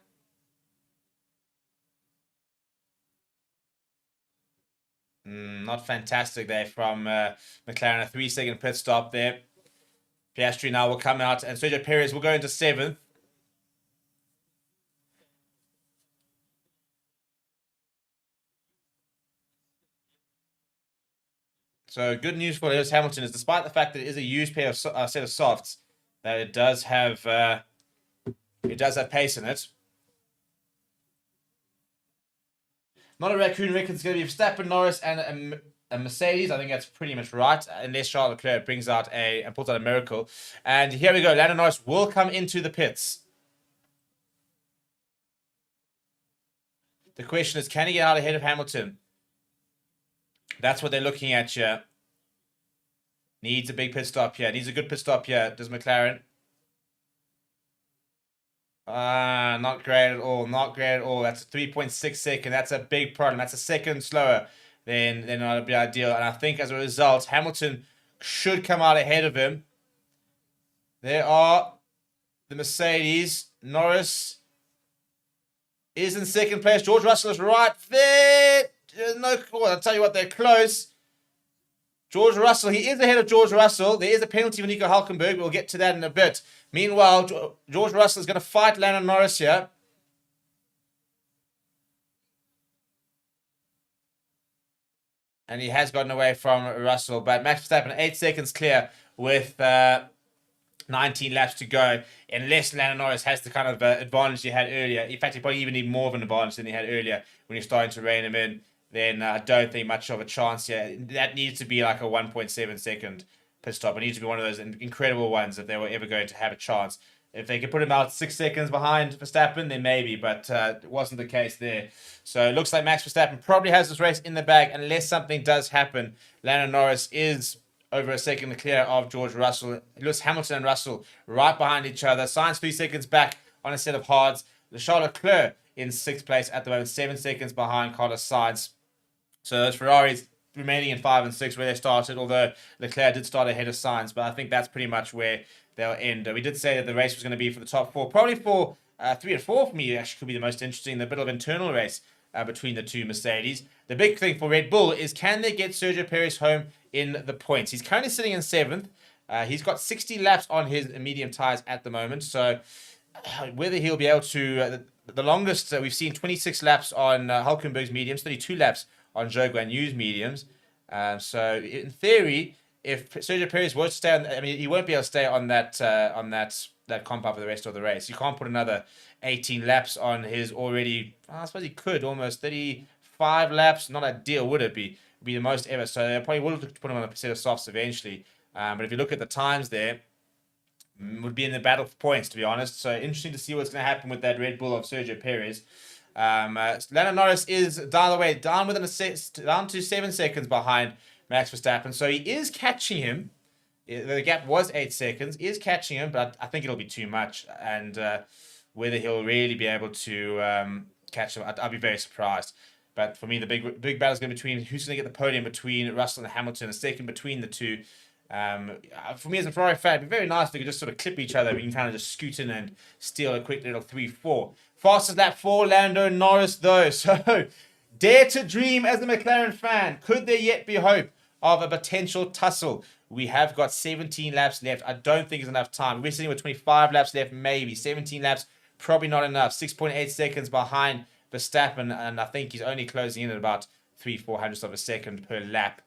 Not fantastic there from McLaren. A 3-second pit stop there. Piastri now will come out, and Sergio Perez will go into 7th. So good news for Lewis Hamilton is, despite the fact that it is a used pair of set of softs, that it does have pace in it. Not a raccoon record. It's going to be Verstappen, Norris, and a Mercedes. I think that's pretty much right, unless Charles Leclerc brings out and pulls out a miracle. And here we go. Lando Norris will come into the pits. The question is, can he get out ahead of Hamilton? That's what they're looking at here. Needs a big pit stop here. Needs a good pit stop here. Does McLaren? Not great at all. Not great at all. That's a 3.6 second. That's a big problem. That's a second slower than not be ideal. And I think as a result, Hamilton should come out ahead of him. there are the Mercedes. Norris is in second place. George Russell is right there. No, I'll tell you what, they're close. George Russell, he is ahead of George Russell. There is a penalty for Nico Hülkenberg. We'll get to that in a bit. Meanwhile, George Russell is going to fight Lando Norris here. And he has gotten away from Russell. But Max Verstappen, 8 seconds clear with 19 laps to go. Unless Lando Norris has the kind of advantage he had earlier. In fact, he probably even need more of an advantage than he had earlier when he's starting to rein him in. Then I don't think much of a chance here. That needs to be like a 1.7 second pit stop. It needs to be one of those incredible ones if they were ever going to have a chance. If they could put him out 6 seconds behind Verstappen, then maybe, but it wasn't the case there. So it looks like Max Verstappen probably has this race in the bag unless something does happen. Lando Norris is over a second clear of George Russell. Lewis Hamilton and Russell right behind each other. Sainz 3 seconds back on a set of hards. Charles Leclerc in 6th place at the moment, 7 seconds behind Carlos Sainz. So those Ferraris remaining in 5 and 6 where they started, although Leclerc did start ahead of Sainz, but I think that's pretty much where they'll end. We did say that the race was going to be for the top 4. Probably for 3 and 4 for me, actually could be the most interesting. The bit of internal race between the two Mercedes. The big thing for Red Bull is can they get Sergio Perez home in the points? He's currently sitting in 7th. He's got 60 laps on his medium tyres at the moment. So whether he'll be able to... the longest we've seen 26 laps on Hülkenberg's mediums, 32 laps on Zhou Guanyu's mediums. So in theory, if Sergio Perez were to stay on, I mean, he won't be able to stay on that compound for the rest of the race. You can't put another 18 laps on his already. I suppose he could almost 35 laps. Not ideal, would it be? It'd be the most ever. So they probably would have to put him on a set of softs eventually. But if you look at the times there, would be in the battle for points, to be honest. So interesting to see what's going to happen with that Red Bull of Sergio Perez. Lando Norris is down to 7 seconds behind Max Verstappen, so he is catching him. The gap was 8 seconds. He is catching him, but I think it'll be too much, and whether he'll really be able to catch him, I'd be very surprised. But for me, the big battle is going to be between who's going to get the podium between Russell and Hamilton, a second between the two. For me as a Ferrari fan, it'd be very nice if they could just sort of clip each other. We can kind of just scoot in and steal a quick little 3-4. Fastest lap for Lando Norris, though. So, dare to dream as a McLaren fan. Could there yet be hope of a potential tussle? We have got 17 laps left. I don't think it's enough time. We're sitting with 25 laps left, maybe. 17 laps, probably not enough. 6.8 seconds behind Verstappen, and I think he's only closing in at about 3/4 hundredths of a second per lap.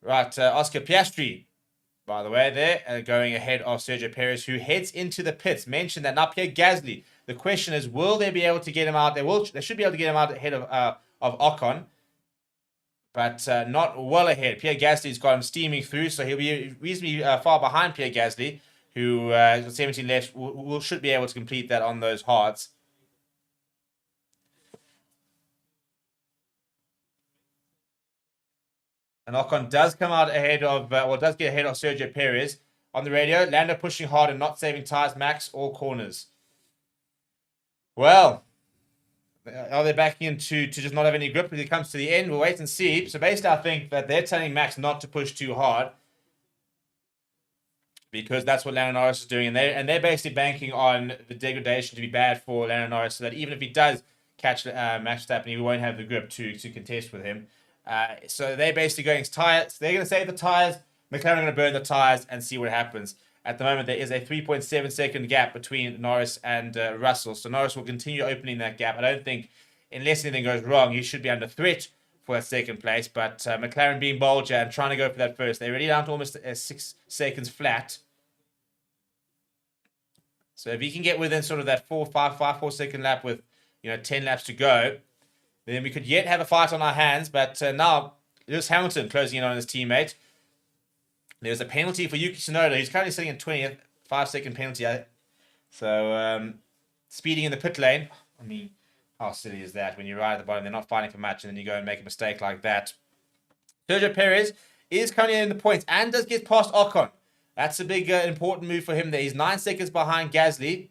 Right, Oscar Piastri, by the way, there, going ahead of Sergio Perez, who heads into the pits. Mentioned that now Pierre Gasly. The question is, will they be able to get him out? They should be able to get him out ahead of Ocon, but not well ahead. Pierre Gasly's got him steaming through, so he'll be reasonably far behind Pierre Gasly, who has got 17 left. Should be able to complete that on those hards. And Ocon does come out ahead of, does get ahead of Sergio Perez. On the radio, Lando pushing hard and not saving tires. Max, all corners. Well, are they backing into to just not have any grip when it comes to the end? We'll wait and see. So basically, I think that they're telling Max not to push too hard, because that's what Lando Norris is doing. And they're basically banking on the degradation to be bad for Lando Norris, so that even if he does catch Max Verstappen, he won't have the grip to contest with him. So they're basically going tires. They're going to save the tires. McLaren are going to burn the tires and see what happens. At the moment, there is a 3.7 second gap between Norris and Russell. So Norris will continue opening that gap. I don't think, unless anything goes wrong, he should be under threat for that second place. But McLaren being bolder and trying to go for that first. They're already down to almost 6 seconds flat. So if he can get within sort of that 4 second lap with 10 laps to go, then we could yet have a fight on our hands. But now, Lewis Hamilton closing in on his teammate. There's a penalty for Yuki Tsunoda. He's currently sitting in 20th. 5-second penalty. So, speeding in the pit lane. I mean, how silly is that? When you're right at the bottom, they're not fighting for match, and then you go and make a mistake like that. Sergio Perez is currently in the points and does get past Ocon. That's a big, important move for him there. He's 9 seconds behind Gasly.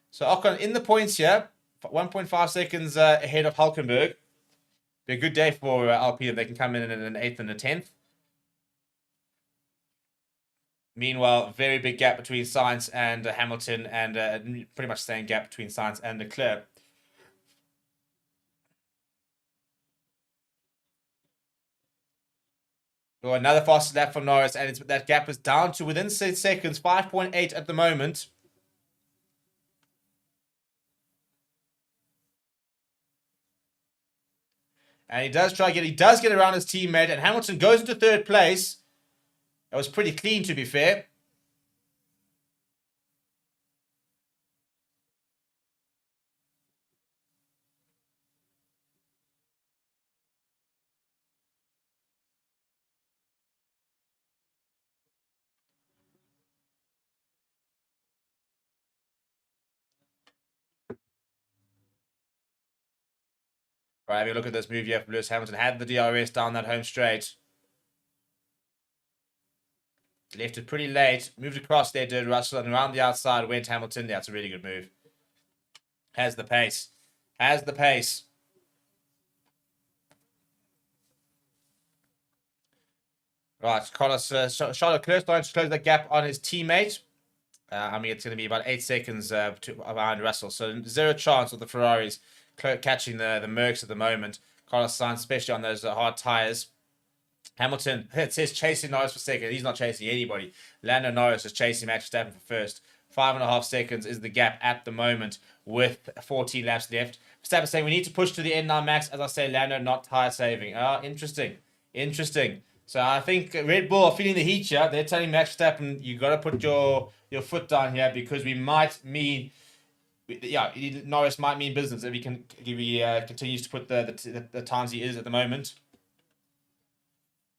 So, Ocon in the points here. 1.5 seconds ahead of Hülkenberg. Be a good day for Alpine if they can come in at an 8th and a 10th. Meanwhile, very big gap between Sainz and Hamilton, and pretty much the same gap between Sainz and Leclerc. Oh, another fastest lap from Norris, and that gap is down to within 6 seconds, 5.8 at the moment. And he does get around his teammate, and Hamilton goes into third place. That was pretty clean, to be fair. Right, having a look at this move here from Lewis Hamilton. Had the DRS down that home straight. Left it pretty late. Moved across there, did Russell, and around the outside went Hamilton. That's a really good move. Has the pace. Has the pace. Right, Carlos, Charles Leclerc starting to close that gap on his teammate. I mean, it's going to be about 8 seconds behind Russell. So zero chance of the Ferraris catching the Mercs at the moment. Carlos Sainz, especially on those hard tyres. Hamilton, it says chasing Norris for second. He's not chasing anybody. Lando Norris is chasing Max Verstappen for first. 5.5 seconds is the gap at the moment with 14 laps left. Verstappen saying we need to push to the end now, Max. As I say, Lando not tyre saving. Interesting. Interesting. So I think Red Bull are feeling the heat here. They're telling Max Verstappen, you got to put your foot down here because we might mean, Norris might mean business if he continues to put the times he is at the moment.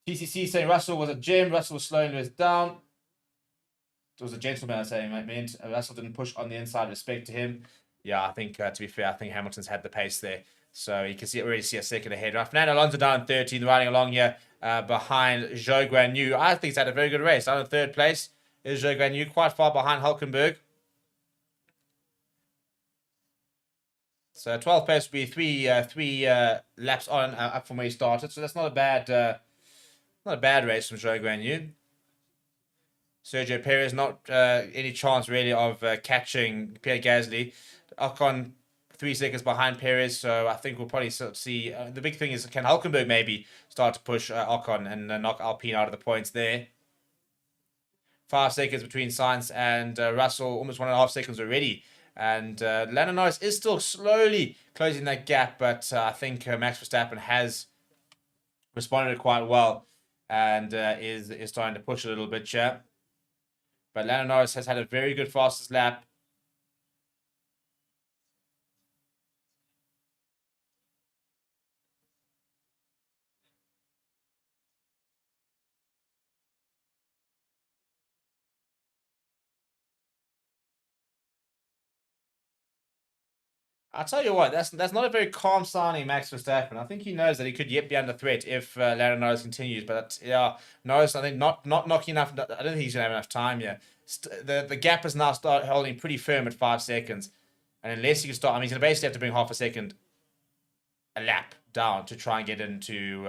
TCC saying Russell was a gem. Russell was slowing Lewis down. It was a gentleman, I say, meant Russell didn't push on the inside. Respect to him. Yeah, I think, to be fair, I think Hamilton's had the pace there. So you can already see a second ahead. Right, Fernando Alonso down in 13th, riding along here behind Zhou Guanyu. I think he's had a very good race. Down in third place is Zhou Guanyu, quite far behind Hulkenberg. So 12th place will be three laps on up from where he started. So that's not a bad race from Zhou Guanyu. Sergio Perez, not any chance really of catching Pierre Gasly. Ocon 3 seconds behind Perez, so I think we'll probably sort of see. The big thing is, can Hulkenberg maybe start to push Ocon and knock Alpine out of the points there? 5 seconds between Sainz and Russell, almost 1.5 seconds already. And Lando Norris is still slowly closing that gap, but I think Max Verstappen has responded quite well and is starting to push a little bit here. But Lando Norris has had a very good fastest lap. I'll tell you what, that's not a very calm sounding Max Verstappen. I think he knows that he could yet be under threat if Lando Norris continues. But yeah, Norris, I think not knocking enough. I don't think he's gonna have enough time yet. The gap is now start holding pretty firm at 5 seconds, and unless he can start, I mean, he's gonna basically have to bring half a second a lap down to try and get into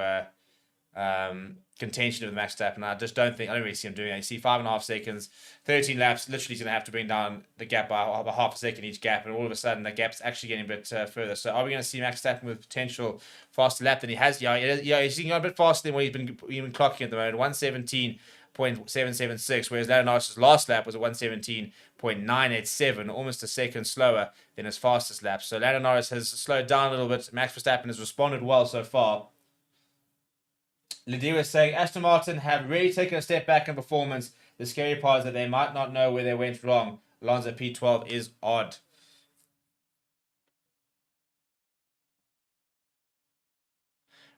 contention with Max Verstappen. I don't really see him doing that. You see 5.5 seconds, 13 laps. Literally, he's going to have to bring down the gap by half a second each gap, and all of a sudden, the gap's actually getting a bit further. So, are we going to see Max Verstappen with potential faster lap than he has? Yeah, he's going a bit faster than what he's been clocking at the moment. 117.776, whereas Lando Norris' last lap was a 117.987, almost a second slower than his fastest lap. So, Lando Norris has slowed down a little bit. Max Verstappen has responded well so far. Ladira is saying Aston Martin have really taken a step back in performance. The scary part is that they might not know where they went wrong. Alonso P12 is odd.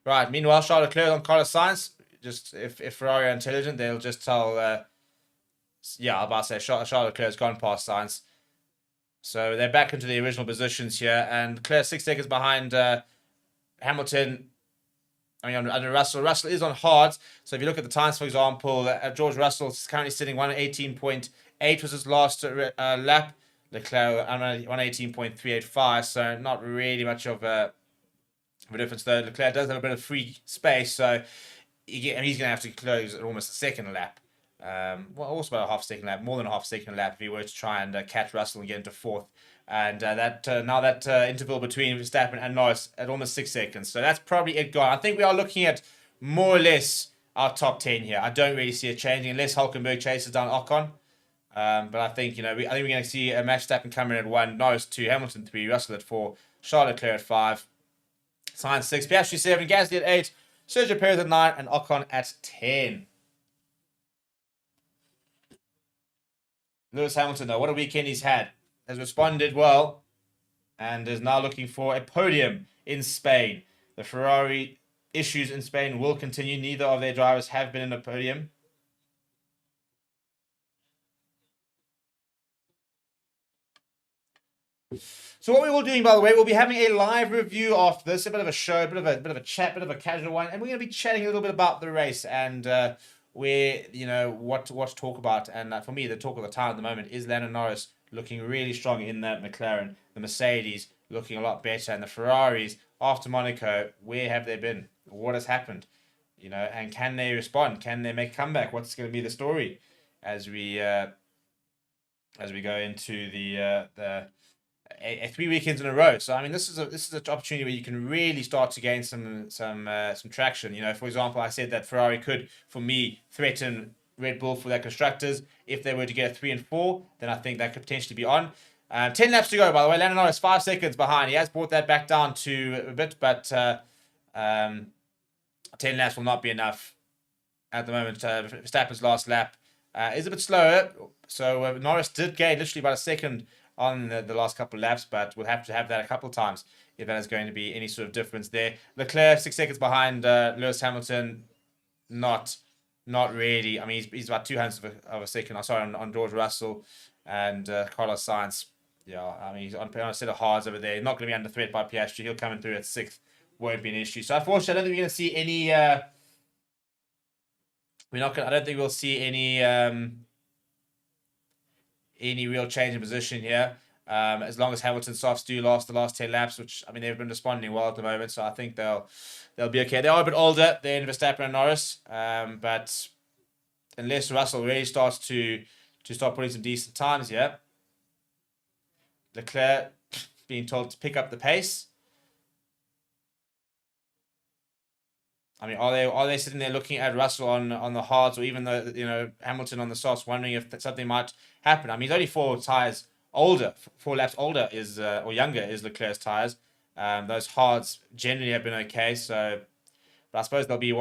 Right, meanwhile, Charles Leclerc on Carlos Sainz. Just if Ferrari are intelligent, they'll just tell. I'm about to say Charles Leclerc's gone past Sainz. So they're back into the original positions here, and Leclerc 6 seconds behind Hamilton. I mean, under Russell. Russell is on hard. So if you look at the times, for example, George Russell is currently sitting 118.8 was his last lap. Leclerc 118.385. So not really much of a difference though. Leclerc does have a bit of free space, so he's going to have to close at almost a second lap Well, also about a half-second lap, more than a half-second lap if he were to try and catch Russell and get into fourth. And now that interval between Verstappen and Norris at almost 6 seconds. So that's probably it gone. I think we are looking at more or less our top 10 here. I don't really see it changing unless Hulkenberg chases down Ocon. But I think, I think we're going to see Max Verstappen coming in at 1, Norris 2, Hamilton 3, Russell at 4, Charles Leclerc at 5, Sainz 6, Piastri 7, Gasly at 8, Sergio Perez at 9, and Ocon at 10. Lewis Hamilton, though, what a weekend he's had. Has responded well and is now looking for a podium in Spain. The Ferrari issues in Spain will continue. Neither of their drivers have been in a podium. So what we will be doing, by the way, we'll be having a live review after this, a bit of a show, a bit of a chat, bit of a casual one, and we're going to be chatting a little bit about the race and where, what to talk about. And for me, the talk of the town at the moment is Lando Norris looking really strong in that McLaren, the Mercedes looking a lot better, and the Ferraris after Monaco, where have they been? What has happened? And can they respond? Can they make a comeback? What's going to be the story as we go into the 3 weekends in a row? So I mean, this is an opportunity where you can really start to gain some traction. For example, I said that Ferrari could, for me, threaten Red Bull for their constructors. If they were to get a 3 and 4, then I think that could potentially be on. 10 laps to go, by the way. Lando Norris 5 seconds behind. He has brought that back down to a bit, but 10 laps will not be enough at the moment. Verstappen's last lap is a bit slower. So Norris did gain literally about a second on the last couple of laps, but we'll have to have that a couple of times if that is going to be any sort of difference there. Leclerc 6 seconds behind Lewis Hamilton. Not really. I mean, he's about 0.02 of a second. I'm sorry, on George Russell and Carlos Sainz. Yeah, I mean, he's on a set of hards over there. Not going to be under threat by Piastri. He'll come in through at 6th. Won't be an issue. So unfortunately, I don't think we're going to see any. I don't think we'll see any real change in position here. As long as Hamilton softs do last the last 10 laps, which, I mean, they've been responding well at the moment, so I think they'll be okay. They are a bit older than Verstappen and Norris, but unless Russell really starts to start putting some decent times here, Leclerc being told to pick up the pace. I mean, are they sitting there looking at Russell on the hards, or even Hamilton on the softs, wondering if something might happen? I mean, he's only 4 tires older, 4 laps older or younger is Leclerc's tires. Those hards generally have been okay. So, but I suppose they'll be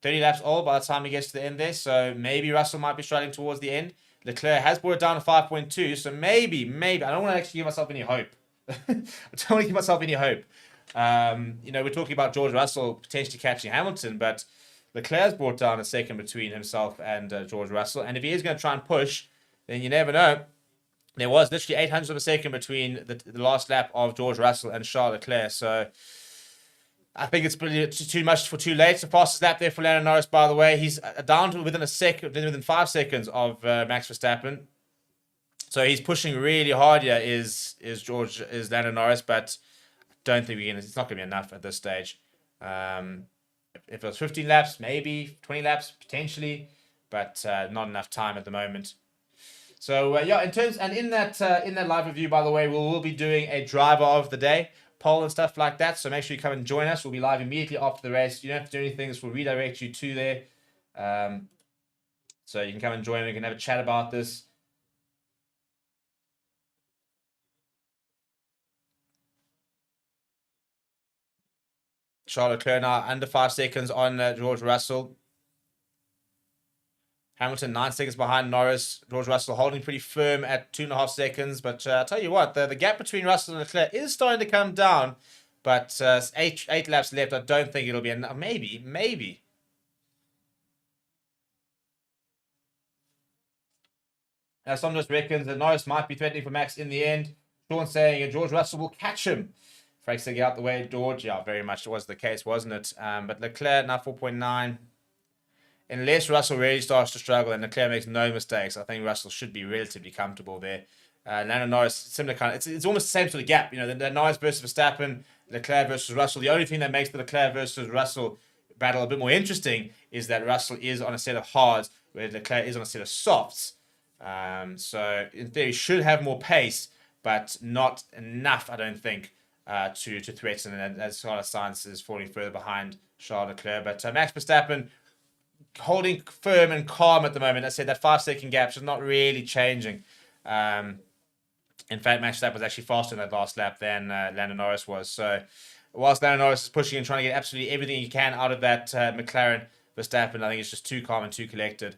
30 laps old by the time he gets to the end there. So maybe Russell might be struggling towards the end. Leclerc has brought it down to 5.2. So maybe I don't want to actually give myself any hope. I don't want to give myself any hope. We're talking about George Russell potentially catching Hamilton, but Leclerc's brought down a second between himself and George Russell. And if he is going to try and push, then you never know. There was literally 0.08 of a second between the last lap of George Russell and Charles Leclerc. So I think it's pretty too much for too late. The fastest lap there for Lando Norris, by the way. He's down to within 5 seconds of Max Verstappen. So he's pushing really hard here is Lando Norris, but I don't think it's not going to be enough at this stage. If it was 15 laps, maybe 20 laps potentially, but not enough time at the moment. So in that live review, by the way, we'll be doing a driver of the day poll and stuff like that. So make sure you come and join us. We'll be live immediately after the race. You don't have to do anything. This will redirect you to there. So you can come and join. We can have a chat about this. Charles Leclerc now under 5 seconds on George Russell. Hamilton 9 seconds behind Norris. George Russell holding pretty firm at 2.5 seconds. But I'll tell you what, the gap between Russell and Leclerc is starting to come down. But 8 laps left. I don't think it'll be enough. Maybe. Some just reckons that Norris might be threatening for Max in the end. Sean saying George Russell will catch him. Frank saying out the way, George. Yeah, very much was the case, wasn't it? But Leclerc now 4.9. Unless Russell really starts to struggle and Leclerc makes no mistakes, I think Russell should be relatively comfortable there. Lando Norris, similar kind of, it's almost the same sort of gap. The Norris versus Verstappen, Leclerc versus Russell. The only thing that makes the Leclerc versus Russell battle a bit more interesting is that Russell is on a set of hards where Leclerc is on a set of softs. So in theory, should have more pace, but not enough, I don't think, to threaten. And as Carlos Sainz is falling further behind Charles Leclerc. But Max Verstappen holding firm and calm at the moment. I said that 5-second gap is not really changing. In fact, Max Verstappen was actually faster in that last lap than Lando Norris was. So whilst Lando Norris is pushing and trying to get absolutely everything he can out of that McLaren, Verstappen, I think it's just too calm and too collected.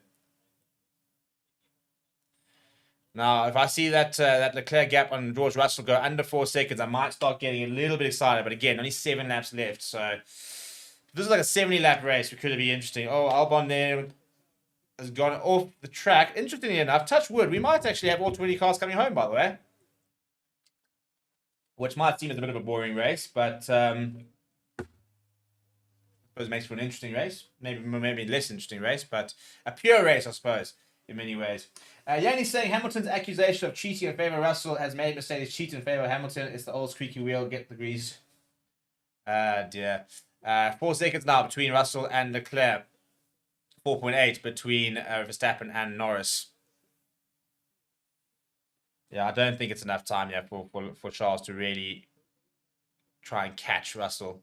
Now, if I see that that Leclerc gap on George Russell go under 4 seconds, I might start getting a little bit excited. But again, only 7 laps left. So if this is like a 70-lap race, it could be interesting. Oh, Albon there has gone off the track. Interestingly enough, touch wood, we might actually have all 20 cars coming home, by the way. Which might seem as a bit of a boring race, but I suppose it makes for an interesting race. Maybe less interesting race, but a pure race, I suppose, in many ways. Yanni's saying Hamilton's accusation of cheating in favor of Russell has made Mercedes cheat in favor of Hamilton. It's the old squeaky wheel. Get the grease. Dear. 4 seconds now between Russell and Leclerc. 4.8 between Verstappen and Norris. Yeah, I don't think it's enough time yet for Charles to really try and catch Russell.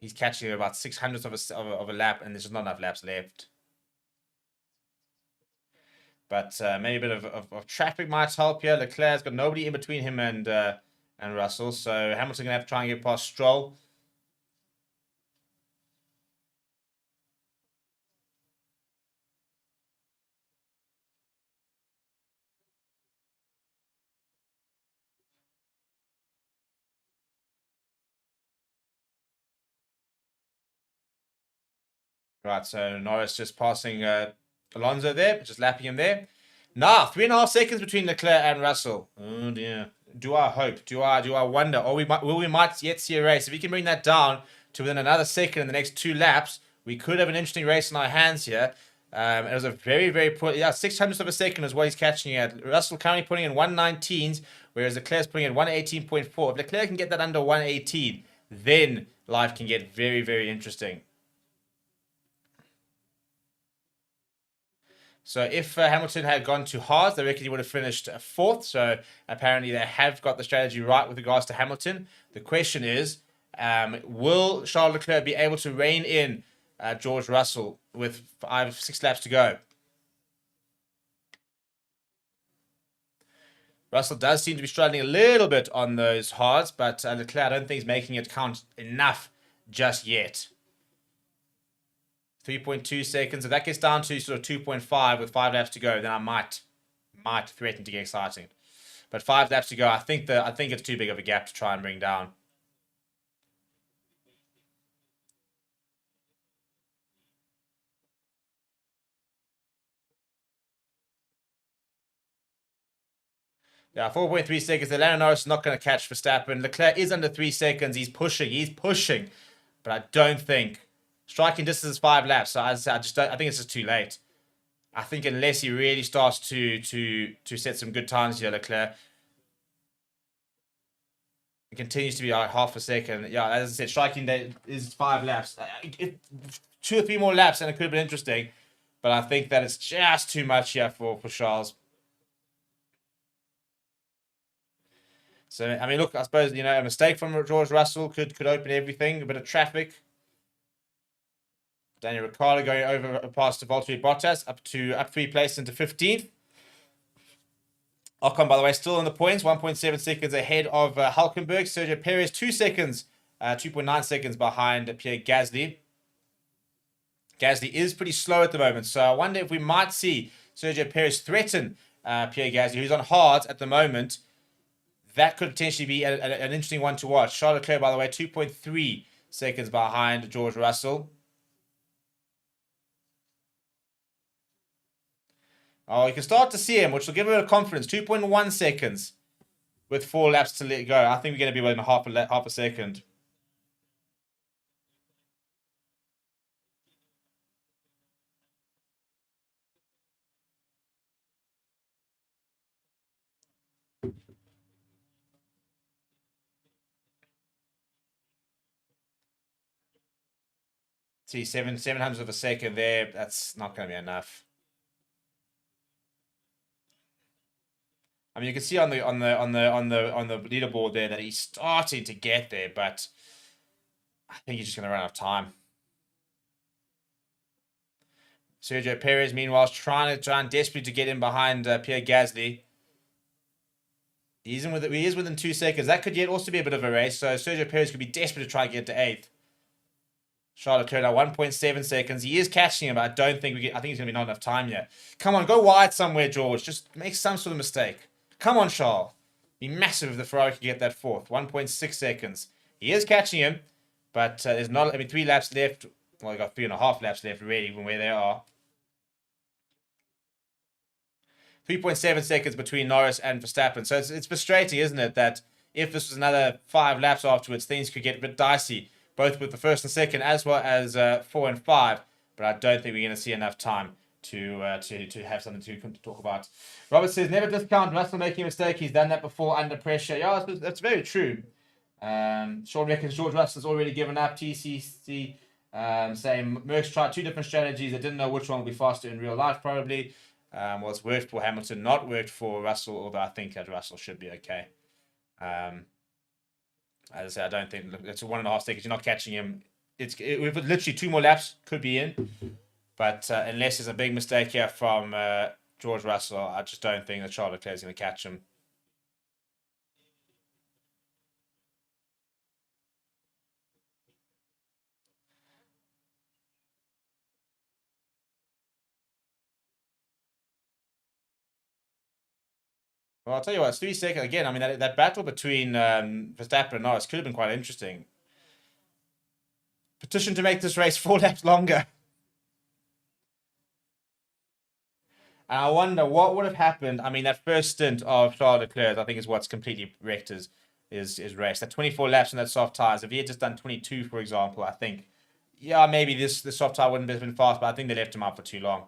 He's catching about 600ths of a lap, and there's just not enough laps left. But maybe a bit of traffic might help here. Leclerc's got nobody in between him and Russell, so Hamilton's going to have to try and get past Stroll. Right, so Norris just passing Alonso there, just lapping him there. Now, 3.5 seconds between Leclerc and Russell. Oh dear. Do I hope? Do I wonder? Or we might yet see a race. If we can bring that down to within another second in the next 2 laps, we could have an interesting race in our hands here. It was a very, very poor... Yeah, 600ths of a second is what he's catching at. Russell currently putting in 119s, whereas Leclerc's putting in 118.4. If Leclerc can get that under 118, then life can get very, very interesting. So if Hamilton had gone to hards, they reckon he would have finished 4th. So apparently they have got the strategy right with regards to Hamilton. The question is, will Charles Leclerc be able to rein in George Russell with 5-6 laps to go? Russell does seem to be struggling a little bit on those hards, but Leclerc, I don't think, is making it count enough just yet. 3.2 seconds. If that gets down to sort of 2.5 with 5 laps to go, then I might threaten to get exciting. But 5 laps to go, I think it's too big of a gap to try and bring down. Yeah, 4.3 seconds. Lando Norris is not going to catch Verstappen. Leclerc is under 3 seconds. He's pushing. But I don't think... Striking distance is 5 laps, so I just don't... I think it's just too late. I think unless he really starts to set some good times here, Leclerc... It continues to be like half a second. Yeah, as I said, striking day is 5 laps. 2 or 3 more laps and it could have been interesting. But I think that it's just too much here for Charles. So, I mean, look, I suppose, you know, a mistake from George Russell could open everything. A bit of traffic. Daniel Ricciardo going over past Valtteri Bottas up 3 places into 15th. Ocon, by the way, still in the points, 1.7 seconds ahead of Hülkenberg. Sergio Perez, 2 seconds, 2.9 seconds behind Pierre Gasly. Gasly is pretty slow at the moment, so I wonder if we might see Sergio Perez threaten Pierre Gasly, who's on hards at the moment. That could potentially be an interesting one to watch. Charles Leclerc, by the way, 2.3 seconds behind George Russell. Oh, you can start to see him, which will give him a bit of confidence. 2.1 seconds with 4 laps to let go. I think we're going to be within half a second. See, 700 of a second there. That's not going to be enough. I mean, you can see on the leaderboard there that he's starting to get there, but I think he's just going to run out of time. Sergio Perez, meanwhile, is trying desperately to get in behind Pierre Gasly. He is within 2 seconds. That could yet also be a bit of a race. So Sergio Perez could be desperate to try and get to 8th. Charles Leclerc now 1.7 seconds. He is catching him, but I don't think I think he's going to be not enough time yet. Come on, go wide somewhere, George. Just make some sort of mistake. Come on, Charles. Be massive if the Ferrari could get that 4th. 1.6 seconds. He is catching him, but there's not. 3 laps left. Well, they've got 3.5 laps left, really, from where they are. 3.7 seconds between Norris and Verstappen. So it's frustrating, isn't it, that if this was another 5 laps afterwards, things could get a bit dicey, both with the 1st and 2nd, as well as 4 and 5. But I don't think we're going to see enough time to have something to talk about. Robert says, never discount Russell making a mistake. He's done that before under pressure. Yeah, that's very true. Sean reckons George Russell's already given up. TCC saying Merckx tried 2 different strategies. They didn't know which one would be faster in real life, probably. Well, it's worked for Hamilton, not worked for Russell, although I think that Russell should be okay. As I say, I don't think it's a 1.5 seconds. You're not catching him. With literally 2 more laps, could be in. But unless there's a big mistake here from George Russell, I just don't think that Charles Leclerc is going to catch him. Well, I'll tell you what, it's 3 seconds. Again, I mean, that battle between Verstappen and Norris could have been quite interesting. Petition to make this race 4 laps longer. And I wonder what would have happened. I mean, that first stint of Charles Leclerc, I think, is what's completely wrecked his race. That 24 laps on that soft tires. If he had just done 22, for example, I think, yeah, maybe the soft tire wouldn't have been fast, but I think they left him out for too long.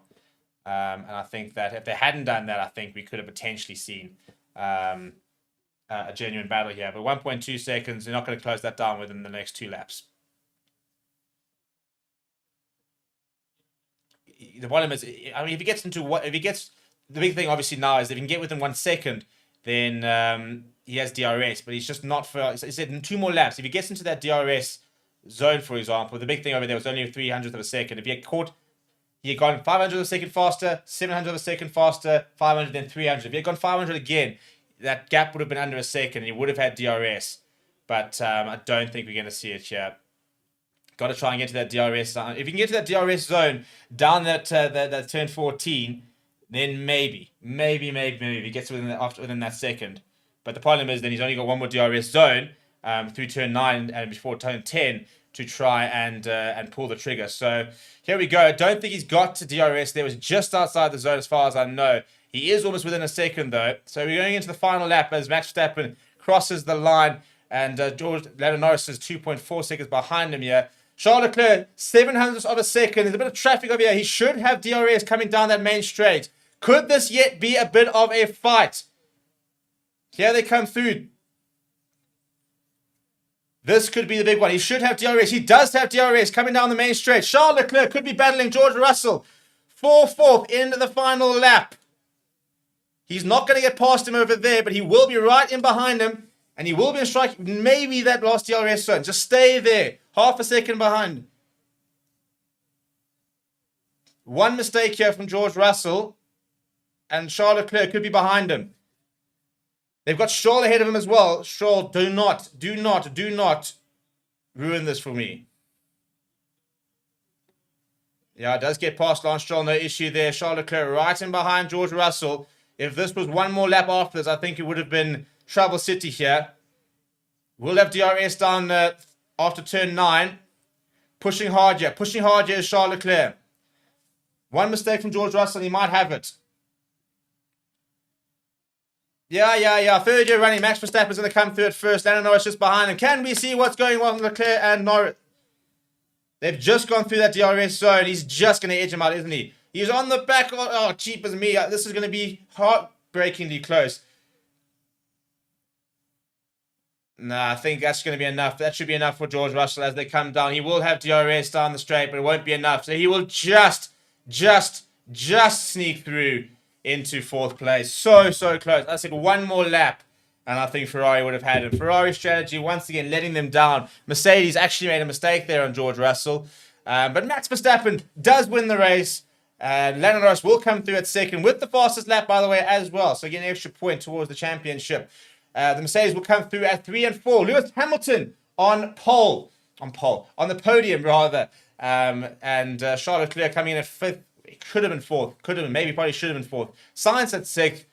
And I think that if they hadn't done that, I think we could have potentially seen a genuine battle here. But 1.2 seconds, they're not going to close that down within the next 2 laps. The problem is, I mean, the big thing obviously now is if he can get within 1 second, then he has DRS, but he's just not for, he said in 2 more laps, if he gets into that DRS zone, for example, the big thing over there was only a 300th of a second. If he had caught, he had gone 500 of a second faster, 700 of a second faster, 500, then 300. If he had gone 500 again, that gap would have been under a second, and he would have had DRS. But I don't think we're going to see it here. Got to try and get to that DRS zone. If you can get to that DRS zone down that turn 14, then maybe he gets within that second. But the problem is then he's only got 1 more DRS zone through turn 9 and before turn 10 to try and pull the trigger. So here we go. I don't think he's got to DRS. There was just outside the zone as far as I know. He is almost within a second though. So we're going into the final lap as Max Verstappen crosses the line, and Lando Norris is 2.4 seconds behind him here. Charles Leclerc, 700ths of a second. There's a bit of traffic over here. He should have DRS coming down that main straight. Could this yet be a bit of a fight? Here they come through. This could be the big one. He should have DRS. He does have DRS coming down the main straight. Charles Leclerc could be battling George Russell for 4th into the final lap. He's not going to get past him over there, but he will be right in behind him. And he will be in strike, maybe that last DRS zone. Just stay there. Half a second behind. 1 mistake here from George Russell, and Charles Leclerc could be behind him. They've got Stroll ahead of him as well. Stroll, do not ruin this for me. Yeah, it does get past Lance Stroll, no issue there. Charles Leclerc right in behind George Russell. If this was 1 more lap after this, I think it would have been Trouble City here. We'll have DRS down after turn 9. Pushing hard here. Pushing hard here is Charles Leclerc. 1 mistake from George Russell, he might have it. Yeah. Third year running. Max Verstappen's going to come through at first. Lando Norris just behind him. Can we see what's going on with Leclerc and Norris? They've just gone through that DRS zone. He's just going to edge him out, isn't he? He's on the back. Oh, cheap as me. This is going to be heartbreakingly close. I think that's going to be enough. That should be enough for George Russell as they come down. He will have DRS down the straight, but it won't be enough. So he will just sneak through into 4th place. So close. I said one more lap, and I think Ferrari would have had it. Ferrari strategy, once again, letting them down. Mercedes actually made a mistake there on George Russell. But Max Verstappen does win the race. Lando Norris will come through at 2nd with the fastest lap, by the way, as well. So again, an extra point towards the championship. The Mercedes will come through at 3 and 4. Lewis Hamilton on the podium, rather. And Charles Leclerc coming in at 5th. It could have been 4th. Probably should have been 4th. Sainz at 6th.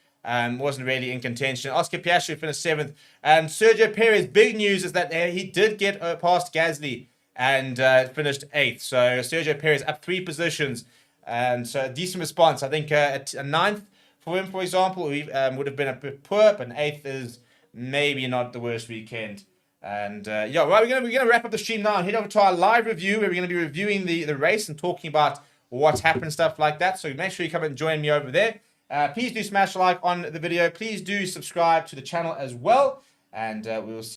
Wasn't really in contention. Oscar Piastri finished 7th. And Sergio Perez, big news is that he did get past Gasly and finished 8th. So Sergio Perez up 3 positions. And so a decent response. I think a 9th for him, for example, would have been a bit poor, but an 8th is maybe not the worst weekend. And right, we're gonna wrap up the stream now and head over to our live review where we're gonna be reviewing the race and talking about what's happened, stuff like that. So make sure you come and join me over there. Please do smash a like on the video. Please do subscribe to the channel as well, and we will see